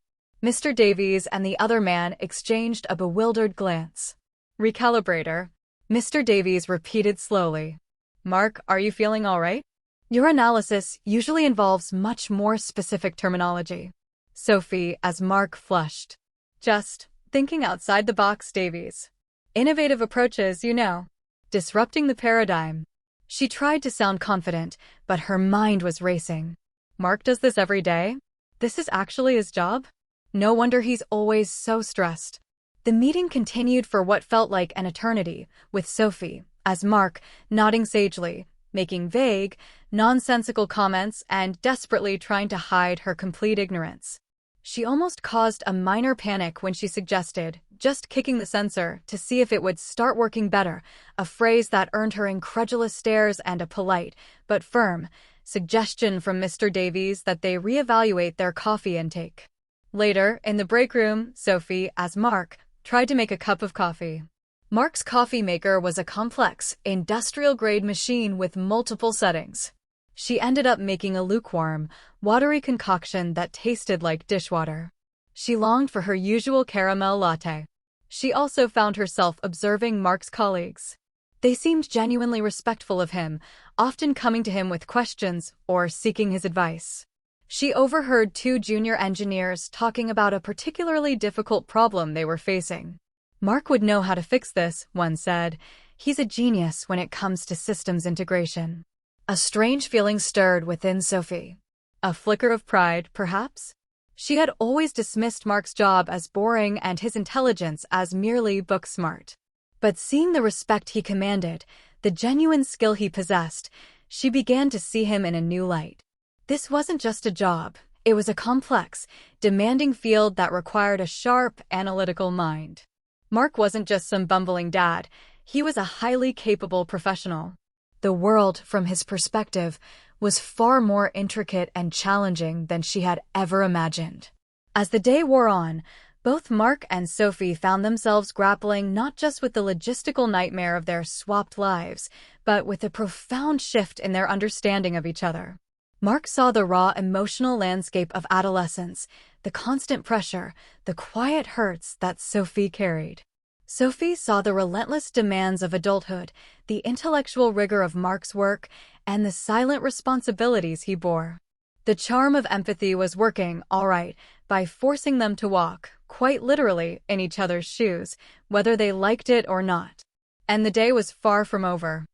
Mr. Davies and the other man exchanged a bewildered glance. "Recalibrator," Mr. Davies repeated slowly. "Mark, are you feeling all right?" Your analysis usually involves much more specific terminology. Sophie, as Mark flushed. Just thinking outside the box, Davies. Innovative approaches, you know. Disrupting the paradigm. She tried to sound confident, but her mind was racing. Mark does this every day? This is actually his job? No wonder he's always so stressed. The meeting continued for what felt like an eternity, with Sophie, as Mark, nodding sagely, making vague, nonsensical comments and desperately trying to hide her complete ignorance. She almost caused a minor panic when she suggested just kicking the sensor to see if it would start working better, a phrase that earned her incredulous stares and a polite, but firm, suggestion from Mr. Davies that they reevaluate their coffee intake. Later, in the break room, Sophie, as Mark, tried to make a cup of coffee. Mark's coffee maker was a complex, industrial-grade machine with multiple settings. She ended up making a lukewarm, watery concoction that tasted like dishwater. She longed for her usual caramel latte. She also found herself observing Mark's colleagues. They seemed genuinely respectful of him, often coming to him with questions or seeking his advice. She overheard two junior engineers talking about a particularly difficult problem they were facing. Mark would know how to fix this, one said. He's a genius when it comes to systems integration. A strange feeling stirred within Sophie. A flicker of pride, perhaps? She had always dismissed Mark's job as boring and his intelligence as merely book-smart. But seeing the respect he commanded, the genuine skill he possessed, she began to see him in a new light. This wasn't just a job. It was a complex, demanding field that required a sharp, analytical mind. Mark wasn't just some bumbling dad. He was a highly capable professional. The world, from his perspective, was far more intricate and challenging than she had ever imagined. As the day wore on, both Mark and Sophie found themselves grappling not just with the logistical nightmare of their swapped lives, but with a profound shift in their understanding of each other. Mark saw the raw emotional landscape of adolescence, the constant pressure, the quiet hurts that Sophie carried. Sophie saw the relentless demands of adulthood, the intellectual rigor of Mark's work, and the silent responsibilities he bore. The charm of empathy was working, all right, by forcing them to walk, quite literally, in each other's shoes, whether they liked it or not. And the day was far from over.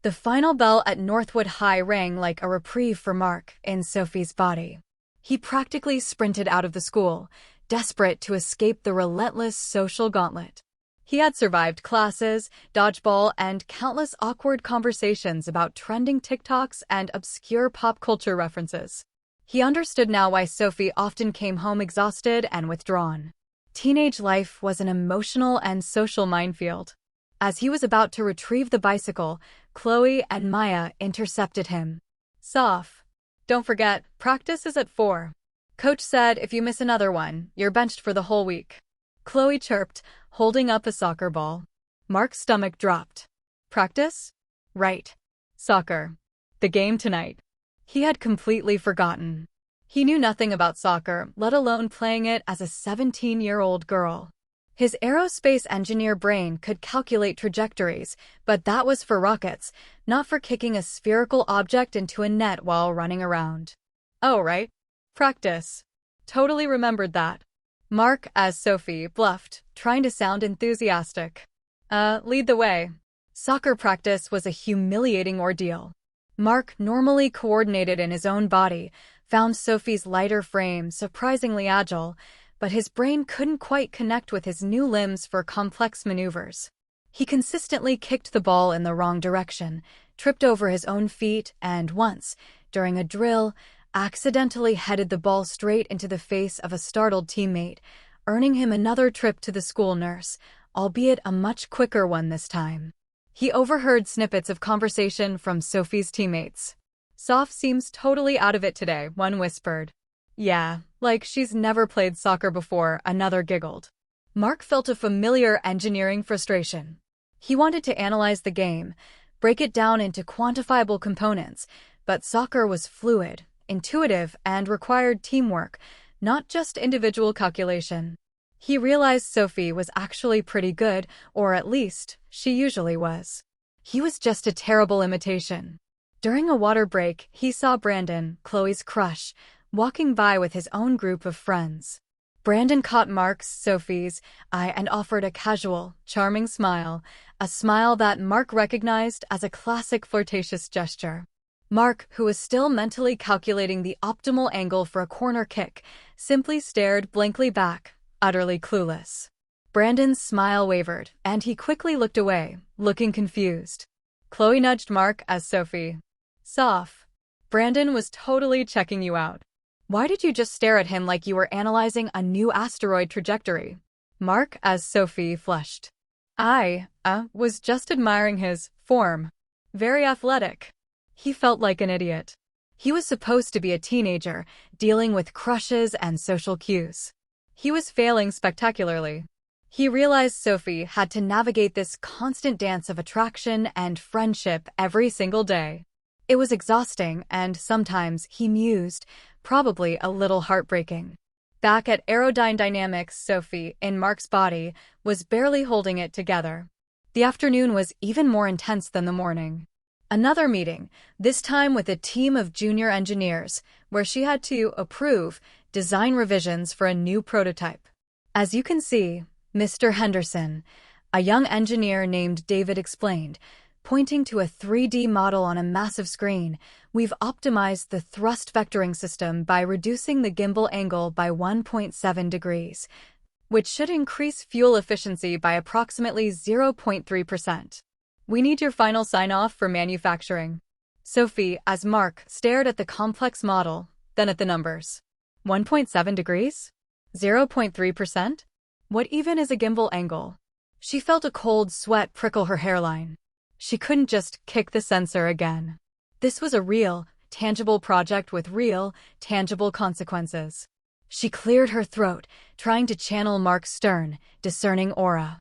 The final bell at Northwood High rang like a reprieve for Mark in Sophie's body. He practically sprinted out of the school, desperate to escape the relentless social gauntlet. He had survived classes, dodgeball, and countless awkward conversations about trending TikToks and obscure pop culture references. He understood now why Sophie often came home exhausted and withdrawn. Teenage life was an emotional and social minefield. As he was about to retrieve the bicycle, Chloe and Maya intercepted him. "Soph, don't forget, practice is at 4. Coach said if you miss another one, you're benched for the whole week." Chloe chirped, holding up a soccer ball. Mark's stomach dropped. Practice? Right. Soccer. The game tonight. He had completely forgotten. He knew nothing about soccer, let alone playing it as a 17-year-old girl. His aerospace engineer brain could calculate trajectories, but that was for rockets, not for kicking a spherical object into a net while running around. Oh, right. Practice. Totally remembered that. Mark, as Sophie, bluffed, trying to sound enthusiastic. Lead the way. Soccer practice was a humiliating ordeal. Mark, normally coordinated in his own body, found Sophie's lighter frame surprisingly agile, but his brain couldn't quite connect with his new limbs for complex maneuvers. He consistently kicked the ball in the wrong direction, tripped over his own feet, and once, during a drill, accidentally headed the ball straight into the face of a startled teammate, earning him another trip to the school nurse, albeit a much quicker one this time. He overheard snippets of conversation from Sophie's teammates. "Soph seems totally out of it today," one whispered. "Yeah, like she's never played soccer before," another giggled. Mark felt a familiar engineering frustration. He wanted to analyze the game, break it down into quantifiable components, but soccer was fluid, intuitive, and required teamwork, not just individual calculation. He realized Sophie was actually pretty good, or at least, she usually was. He was just a terrible imitation. During a water break, he saw Brandon, Chloe's crush, walking by with his own group of friends. Brandon caught Mark's, Sophie's, eye and offered a casual, charming smile, a smile that Mark recognized as a classic flirtatious gesture. Mark, who was still mentally calculating the optimal angle for a corner kick, simply stared blankly back, utterly clueless. Brandon's smile wavered, and he quickly looked away, looking confused. Chloe nudged Mark as Sophie. Soph. Brandon was totally checking you out. Why did you just stare at him like you were analyzing a new asteroid trajectory? Mark as Sophie flushed. I was just admiring his form. Very athletic. He felt like an idiot. He was supposed to be a teenager, dealing with crushes and social cues. He was failing spectacularly. He realized Sophie had to navigate this constant dance of attraction and friendship every single day. It was exhausting, and sometimes, he mused, probably a little heartbreaking. Back at Aerodynamics, Sophie, in Mark's body, was barely holding it together. The afternoon was even more intense than the morning. Another meeting, this time with a team of junior engineers, where she had to approve design revisions for a new prototype. As you can see, Mr. Henderson, a young engineer named David explained, pointing to a 3D model on a massive screen, we've optimized the thrust vectoring system by reducing the gimbal angle by 1.7 degrees, which should increase fuel efficiency by approximately 0.3%. We need your final sign-off for manufacturing. Sophie, as Mark, stared at the complex model, then at the numbers. 1.7 degrees? 0.3%? What even is a gimbal angle? She felt a cold sweat prickle her hairline. She couldn't just kick the sensor again. This was a real, tangible project with real, tangible consequences. She cleared her throat, trying to channel Mark's stern, discerning aura.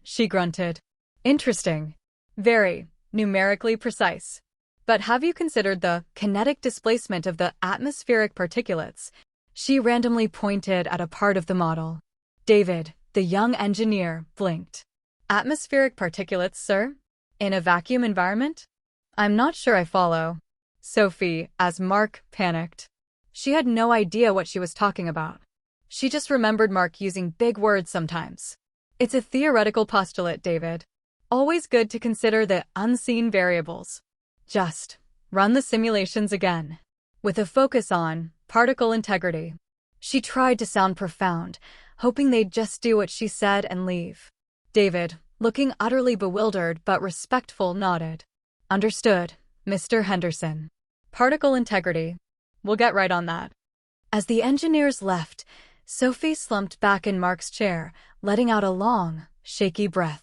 She grunted. Interesting. Very, numerically precise. But have you considered the kinetic displacement of the atmospheric particulates? She randomly pointed at a part of the model. David, the young engineer, blinked. Atmospheric particulates, sir? In a vacuum environment? I'm not sure I follow. Sophie, as Mark, panicked. She had no idea what she was talking about. She just remembered Mark using big words sometimes. It's a theoretical postulate, David. Always good to consider the unseen variables. Just run the simulations again. With a focus on particle integrity. She tried to sound profound, hoping they'd just do what she said and leave. David, looking utterly bewildered but respectful, nodded. Understood, Mr. Henderson. Particle integrity. We'll get right on that. As the engineers left, Sophie slumped back in Mark's chair, letting out a long, shaky breath.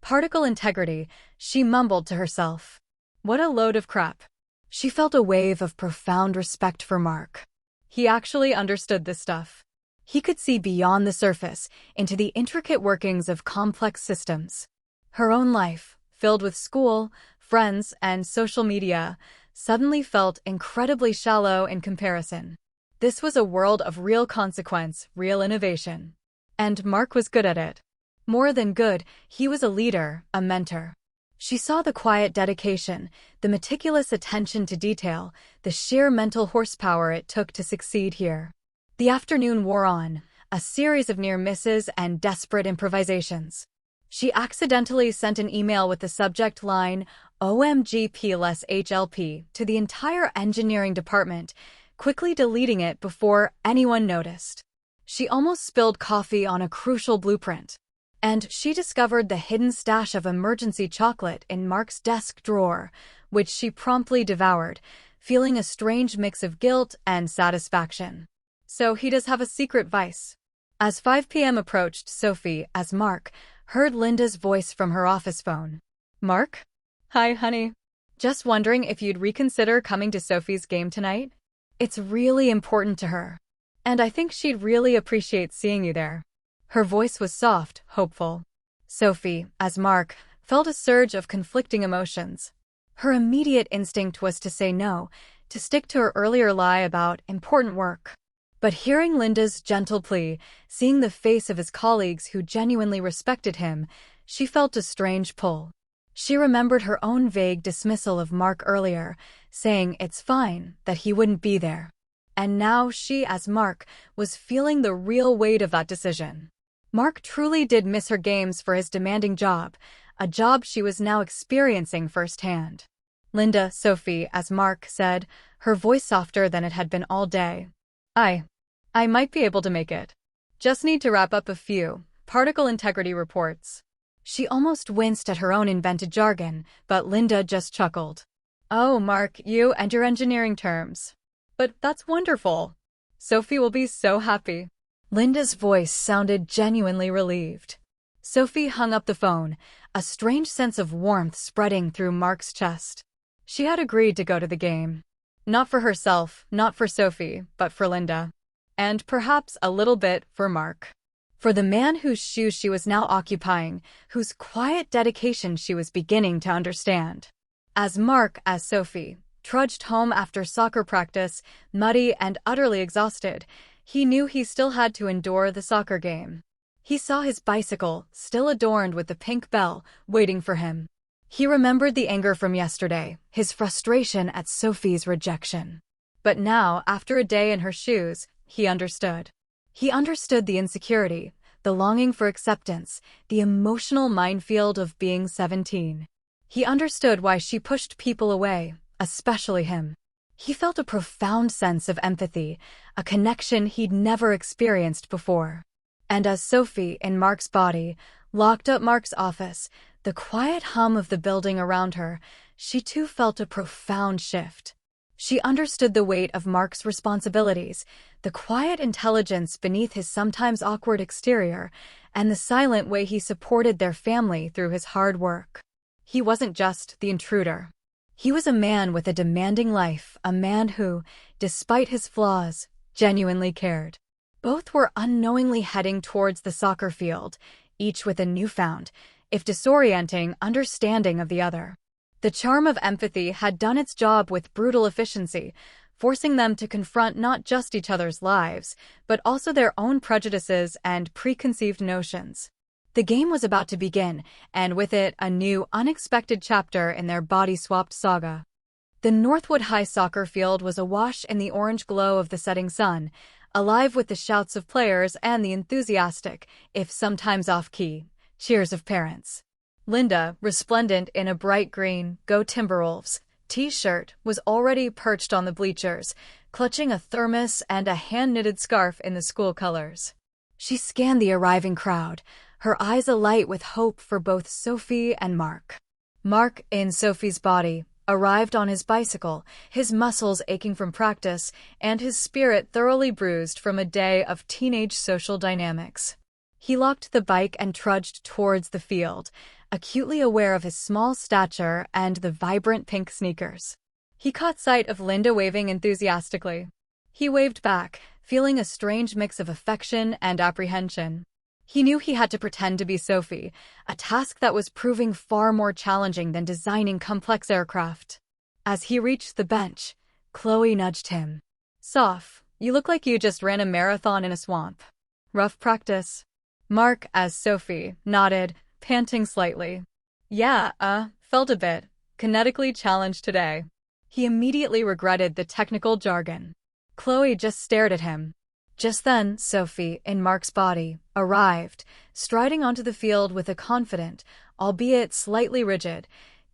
Particle integrity, she mumbled to herself. What a load of crap. She felt a wave of profound respect for Mark. He actually understood this stuff. He could see beyond the surface, into the intricate workings of complex systems. Her own life, filled with school, friends, and social media, suddenly felt incredibly shallow in comparison. This was a world of real consequence, real innovation. And Mark was good at it. More than good, he was a leader, a mentor. She saw the quiet dedication, the meticulous attention to detail, the sheer mental horsepower it took to succeed here. The afternoon wore on, a series of near misses and desperate improvisations. She accidentally sent an email with the subject line, OMG P-less HLP, to the entire engineering department, quickly deleting it before anyone noticed. She almost spilled coffee on a crucial blueprint. And she discovered the hidden stash of emergency chocolate in Mark's desk drawer, which she promptly devoured, feeling a strange mix of guilt and satisfaction. So he does have a secret vice. As 5 p.m. approached, Sophie, as Mark, heard Linda's voice from her office phone. Mark? Hi, honey. Just wondering if you'd reconsider coming to Sophie's game tonight? It's really important to her. And I think she'd really appreciate seeing you there. Her voice was soft, hopeful. Sophie, as Mark, felt a surge of conflicting emotions. Her immediate instinct was to say no, to stick to her earlier lie about important work. But hearing Linda's gentle plea, seeing the face of his colleagues who genuinely respected him, she felt a strange pull. She remembered her own vague dismissal of Mark earlier, saying it's fine that he wouldn't be there. And now she, as Mark, was feeling the real weight of that decision. Mark truly did miss her games for his demanding job, a job she was now experiencing firsthand. Linda, Sophie, as Mark said, her voice softer than it had been all day. I might be able to make it. Just need to wrap up a few particle integrity reports. She almost winced at her own invented jargon, but Linda just chuckled. Oh, Mark, you and your engineering terms. But that's wonderful. Sophie will be so happy. Linda's voice sounded genuinely relieved. Sophie hung up the phone, a strange sense of warmth spreading through Mark's chest. She had agreed to go to the game. Not for herself, not for Sophie, but for Linda. And perhaps a little bit for Mark. For the man whose shoes she was now occupying, whose quiet dedication she was beginning to understand. As Mark, as Sophie, trudged home after soccer practice, muddy and utterly exhausted, he knew he still had to endure the soccer game. He saw his bicycle, still adorned with the pink bell, waiting for him. He remembered the anger from yesterday, his frustration at Sophie's rejection. But now, after a day in her shoes, he understood. He understood the insecurity, the longing for acceptance, the emotional minefield of being 17. He understood why she pushed people away, especially him. He felt a profound sense of empathy, a connection he'd never experienced before. And as Sophie, in Mark's body, locked up Mark's office, the quiet hum of the building around her, she too felt a profound shift. She understood the weight of Mark's responsibilities, the quiet intelligence beneath his sometimes awkward exterior, and the silent way he supported their family through his hard work. He wasn't just the intruder. He was a man with a demanding life, a man who, despite his flaws, genuinely cared. Both were unknowingly heading towards the soccer field, each with a newfound, if disorienting, understanding of the other. The charm of empathy had done its job with brutal efficiency, forcing them to confront not just each other's lives, but also their own prejudices and preconceived notions. The game was about to begin, and with it, a new, unexpected chapter in their body-swapped saga. The Northwood High soccer field was awash in the orange glow of the setting sun, alive with the shouts of players and the enthusiastic, if sometimes off-key, cheers of parents. Linda, resplendent in a bright green Go Timberwolves t-shirt, was already perched on the bleachers, clutching a thermos and a hand-knitted scarf in the school colors. She scanned the arriving crowd, her eyes alight with hope for both Sophie and Mark. Mark, in Sophie's body, arrived on his bicycle, his muscles aching from practice, and his spirit thoroughly bruised from a day of teenage social dynamics. He locked the bike and trudged towards the field, acutely aware of his small stature and the vibrant pink sneakers. He caught sight of Linda waving enthusiastically. He waved back, feeling a strange mix of affection and apprehension. He knew he had to pretend to be Sophie, a task that was proving far more challenging than designing complex aircraft. As he reached the bench, Chloe nudged him. "Soph, you look like you just ran a marathon in a swamp. Rough practice?" Mark, as Sophie, nodded, panting slightly. "Yeah, felt a bit kinetically challenged today." He immediately regretted the technical jargon. Chloe just stared at him. Just then, Sophie, in Mark's body, arrived, striding onto the field with a confident, albeit slightly rigid,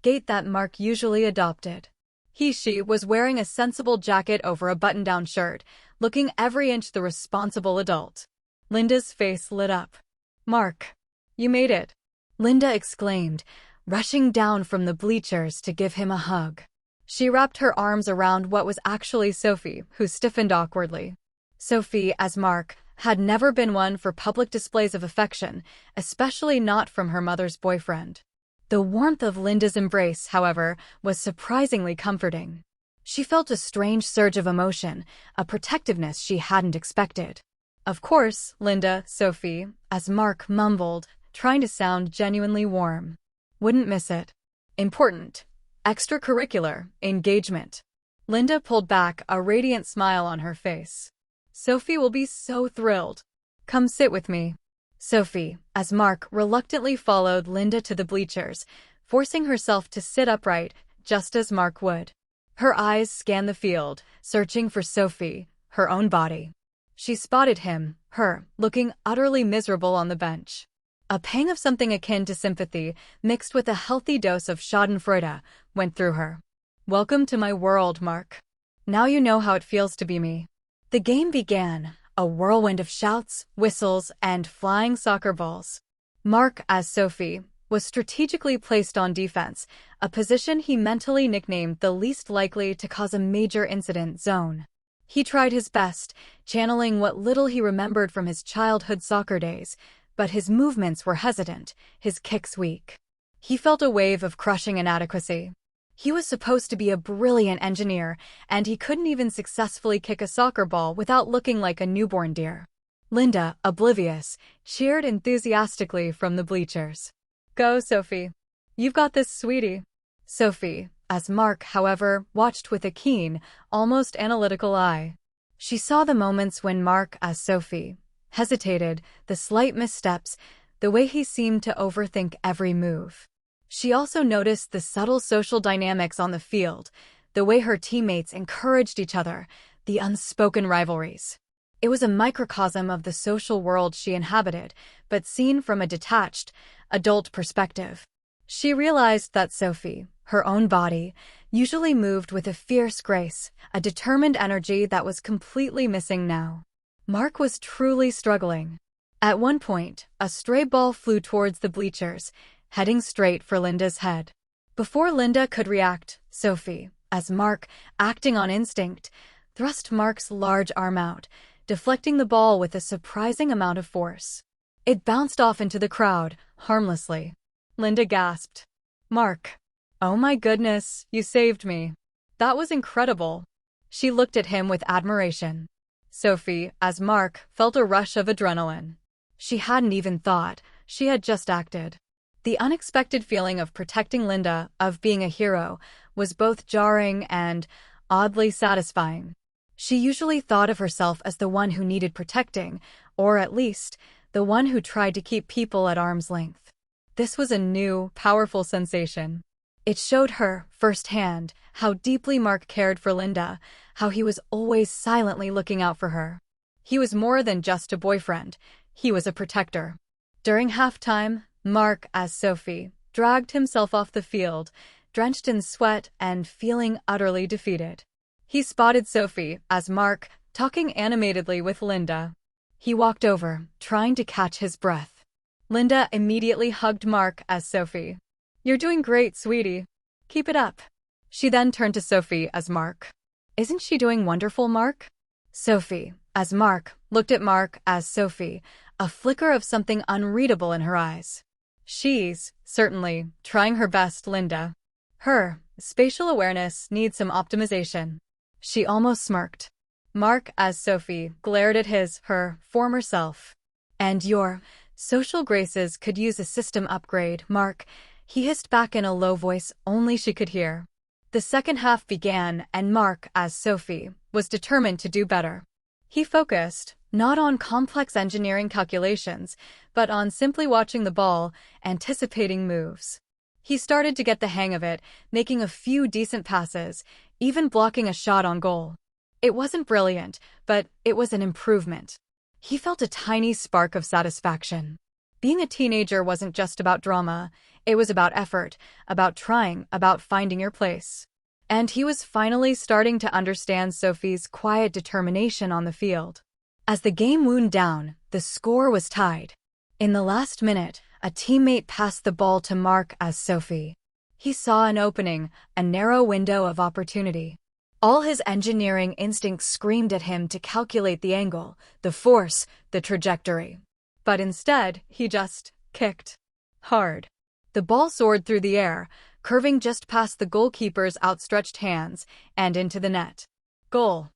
gait that Mark usually adopted. She was wearing a sensible jacket over a button-down shirt, looking every inch the responsible adult. Linda's face lit up. "Mark, you made it," Linda exclaimed, rushing down from the bleachers to give him a hug. She wrapped her arms around what was actually Sophie, who stiffened awkwardly. Sophie, as Mark, had never been one for public displays of affection, especially not from her mother's boyfriend. The warmth of Linda's embrace, however, was surprisingly comforting. She felt a strange surge of emotion, a protectiveness she hadn't expected. "Of course, Linda, Sophie," as Mark mumbled, trying to sound genuinely warm. "Wouldn't miss it. Important. Extracurricular. Engagement." Linda pulled back, a radiant smile on her face. "Sophie will be so thrilled. Come sit with me." Sophie, as Mark reluctantly followed Linda to the bleachers, forcing herself to sit upright, just as Mark would. Her eyes scanned the field, searching for Sophie, her own body. She spotted him, her, looking utterly miserable on the bench. A pang of something akin to sympathy, mixed with a healthy dose of schadenfreude, went through her. Welcome to my world, Mark. Now you know how it feels to be me. The game began, a whirlwind of shouts, whistles, and flying soccer balls. Mark, as Sophie, was strategically placed on defense, a position he mentally nicknamed the least likely to cause a major incident zone. He tried his best, channeling what little he remembered from his childhood soccer days, but his movements were hesitant, his kicks weak. He felt a wave of crushing inadequacy. He was supposed to be a brilliant engineer, and he couldn't even successfully kick a soccer ball without looking like a newborn deer. Linda, oblivious, cheered enthusiastically from the bleachers. Go, Sophie. You've got this, sweetie. Sophie, as Mark, however, watched with a keen, almost analytical eye. She saw the moments when Mark, as Sophie, hesitated, the slight missteps, the way he seemed to overthink every move. She also noticed the subtle social dynamics on the field, the way her teammates encouraged each other, the unspoken rivalries. It was a microcosm of the social world she inhabited, but seen from a detached, adult perspective. She realized that Sophie, her own body, usually moved with a fierce grace, a determined energy that was completely missing now. Mark was truly struggling. At one point, a stray ball flew towards the bleachers, heading straight for Linda's head. Before Linda could react, Sophie, as Mark, acting on instinct, thrust Mark's large arm out, deflecting the ball with a surprising amount of force. It bounced off into the crowd, harmlessly. Linda gasped. Mark. Oh my goodness, you saved me. That was incredible. She looked at him with admiration. Sophie, as Mark, felt a rush of adrenaline. She hadn't even thought, she had just acted. The unexpected feeling of protecting Linda, of being a hero, was both jarring and oddly satisfying. She usually thought of herself as the one who needed protecting, or at least, the one who tried to keep people at arm's length. This was a new, powerful sensation. It showed her, firsthand, how deeply Mark cared for Linda, how he was always silently looking out for her. He was more than just a boyfriend, he was a protector. During halftime, Mark, as Sophie, dragged himself off the field, drenched in sweat and feeling utterly defeated. He spotted Sophie, as Mark, talking animatedly with Linda. He walked over, trying to catch his breath. Linda immediately hugged Mark, as Sophie. You're doing great, sweetie. Keep it up. She then turned to Sophie, as Mark. Isn't she doing wonderful, Mark? Sophie, as Mark, looked at Mark, as Sophie, a flicker of something unreadable in her eyes. She's, certainly, trying her best, Linda. Her spatial awareness needs some optimization. She almost smirked. Mark, as Sophie, glared at her former self. And your social graces could use a system upgrade, Mark, he hissed back in a low voice only she could hear. The second half began, and Mark, as Sophie, was determined to do better. He focused, not on complex engineering calculations, but on simply watching the ball, anticipating moves. He started to get the hang of it, making a few decent passes, even blocking a shot on goal. It wasn't brilliant, but it was an improvement. He felt a tiny spark of satisfaction. Being a teenager wasn't just about drama, it was about effort, about trying, about finding your place. And he was finally starting to understand Sophie's quiet determination on the field. As the game wound down, the score was tied. In the last minute, a teammate passed the ball to Mark, as Sophie. He saw an opening, a narrow window of opportunity. All his engineering instincts screamed at him to calculate the angle, the force, the trajectory. But instead, he just kicked hard. The ball soared through the air, curving just past the goalkeeper's outstretched hands and into the net. Goal.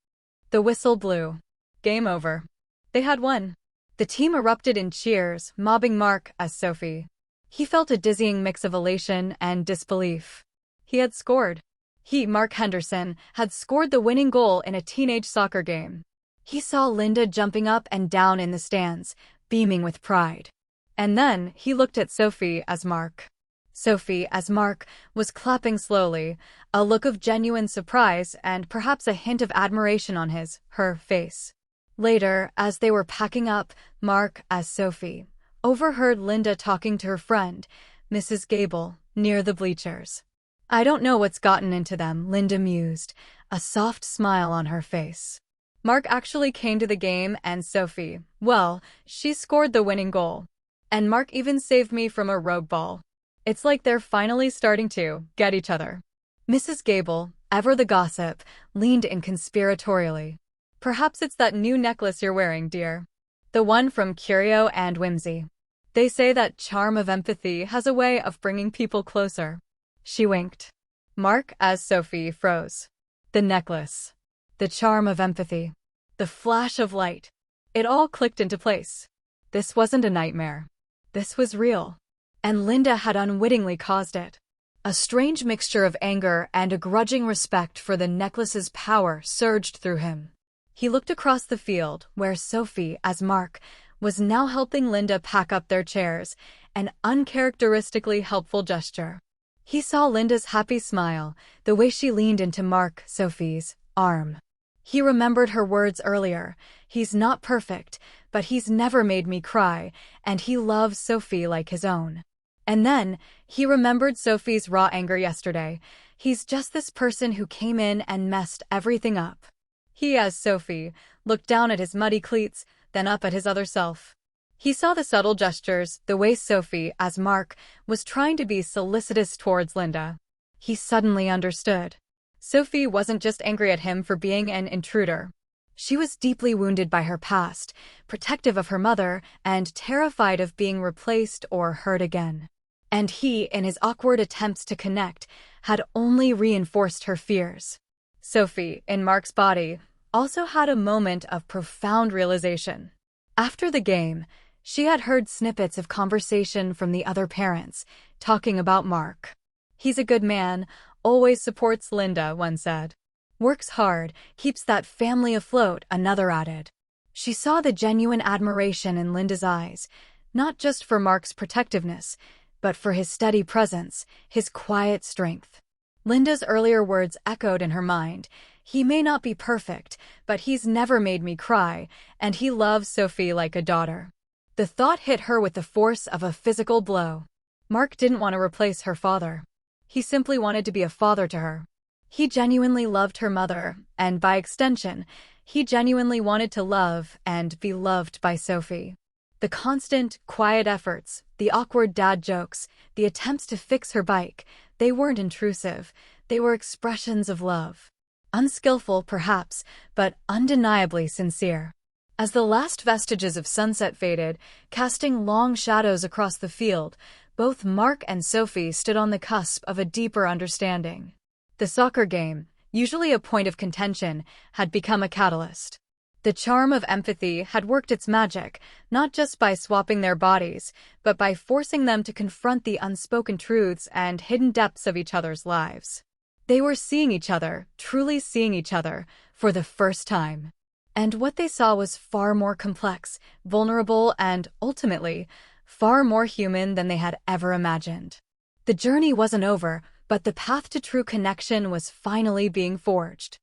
The whistle blew. Game over. They had won. The team erupted in cheers, mobbing Mark, as Sophie. He felt a dizzying mix of elation and disbelief. He had scored. He, Mark Henderson, had scored the winning goal in a teenage soccer game. He saw Linda jumping up and down in the stands, beaming with pride. And then he looked at Sophie, as Mark. Sophie, as Mark, was clapping slowly, a look of genuine surprise and perhaps a hint of admiration on her face. Later, as they were packing up, Mark, as Sophie, overheard Linda talking to her friend, Mrs. Gable, near the bleachers. "I don't know what's gotten into them," Linda mused, a soft smile on her face. "Mark actually came to the game and Sophie, well, she scored the winning goal. And Mark even saved me from a rogue ball. It's like they're finally starting to get each other." Mrs. Gable, ever the gossip, leaned in conspiratorially. "Perhaps it's that new necklace you're wearing, dear. The one from Curio and Whimsy. They say that charm of empathy has a way of bringing people closer." She winked. Mark, as Sophie, froze. The necklace. The charm of empathy. The flash of light. It all clicked into place. This wasn't a nightmare. This was real. And Linda had unwittingly caused it. A strange mixture of anger and a grudging respect for the necklace's power surged through him. He looked across the field, where Sophie, as Mark, was now helping Linda pack up their chairs, an uncharacteristically helpful gesture. He saw Linda's happy smile, the way she leaned into Mark, Sophie's, arm. He remembered her words earlier. "He's not perfect, but he's never made me cry, and he loves Sophie like his own." And then, he remembered Sophie's raw anger yesterday. "He's just this person who came in and messed everything up." He, as Sophie, looked down at his muddy cleats, then up at his other self. He saw the subtle gestures, the way Sophie, as Mark, was trying to be solicitous towards Linda. He suddenly understood. Sophie wasn't just angry at him for being an intruder. She was deeply wounded by her past, protective of her mother, and terrified of being replaced or hurt again. And he, in his awkward attempts to connect, had only reinforced her fears. Sophie, in Mark's body, also had a moment of profound realization. After the game, she had heard snippets of conversation from the other parents, talking about Mark. "He's a good man, always supports Linda," one said. "Works hard, keeps that family afloat," another added. She saw the genuine admiration in Linda's eyes, not just for Mark's protectiveness, but for his steady presence, his quiet strength. Linda's earlier words echoed in her mind. "He may not be perfect, but he's never made me cry, and he loves Sophie like a daughter." The thought hit her with the force of a physical blow. Mark didn't want to replace her father. He simply wanted to be a father to her. He genuinely loved her mother, and by extension, he genuinely wanted to love and be loved by Sophie. The constant, quiet efforts, the awkward dad jokes, the attempts to fix her bike, they weren't intrusive, they were expressions of love. Unskillful, perhaps, but undeniably sincere. As the last vestiges of sunset faded, casting long shadows across the field, both Mark and Sophie stood on the cusp of a deeper understanding. The soccer game, usually a point of contention, had become a catalyst. The charm of empathy had worked its magic, not just by swapping their bodies, but by forcing them to confront the unspoken truths and hidden depths of each other's lives. They were seeing each other, truly seeing each other, for the first time. And what they saw was far more complex, vulnerable, and, ultimately, far more human than they had ever imagined. The journey wasn't over, but the path to true connection was finally being forged.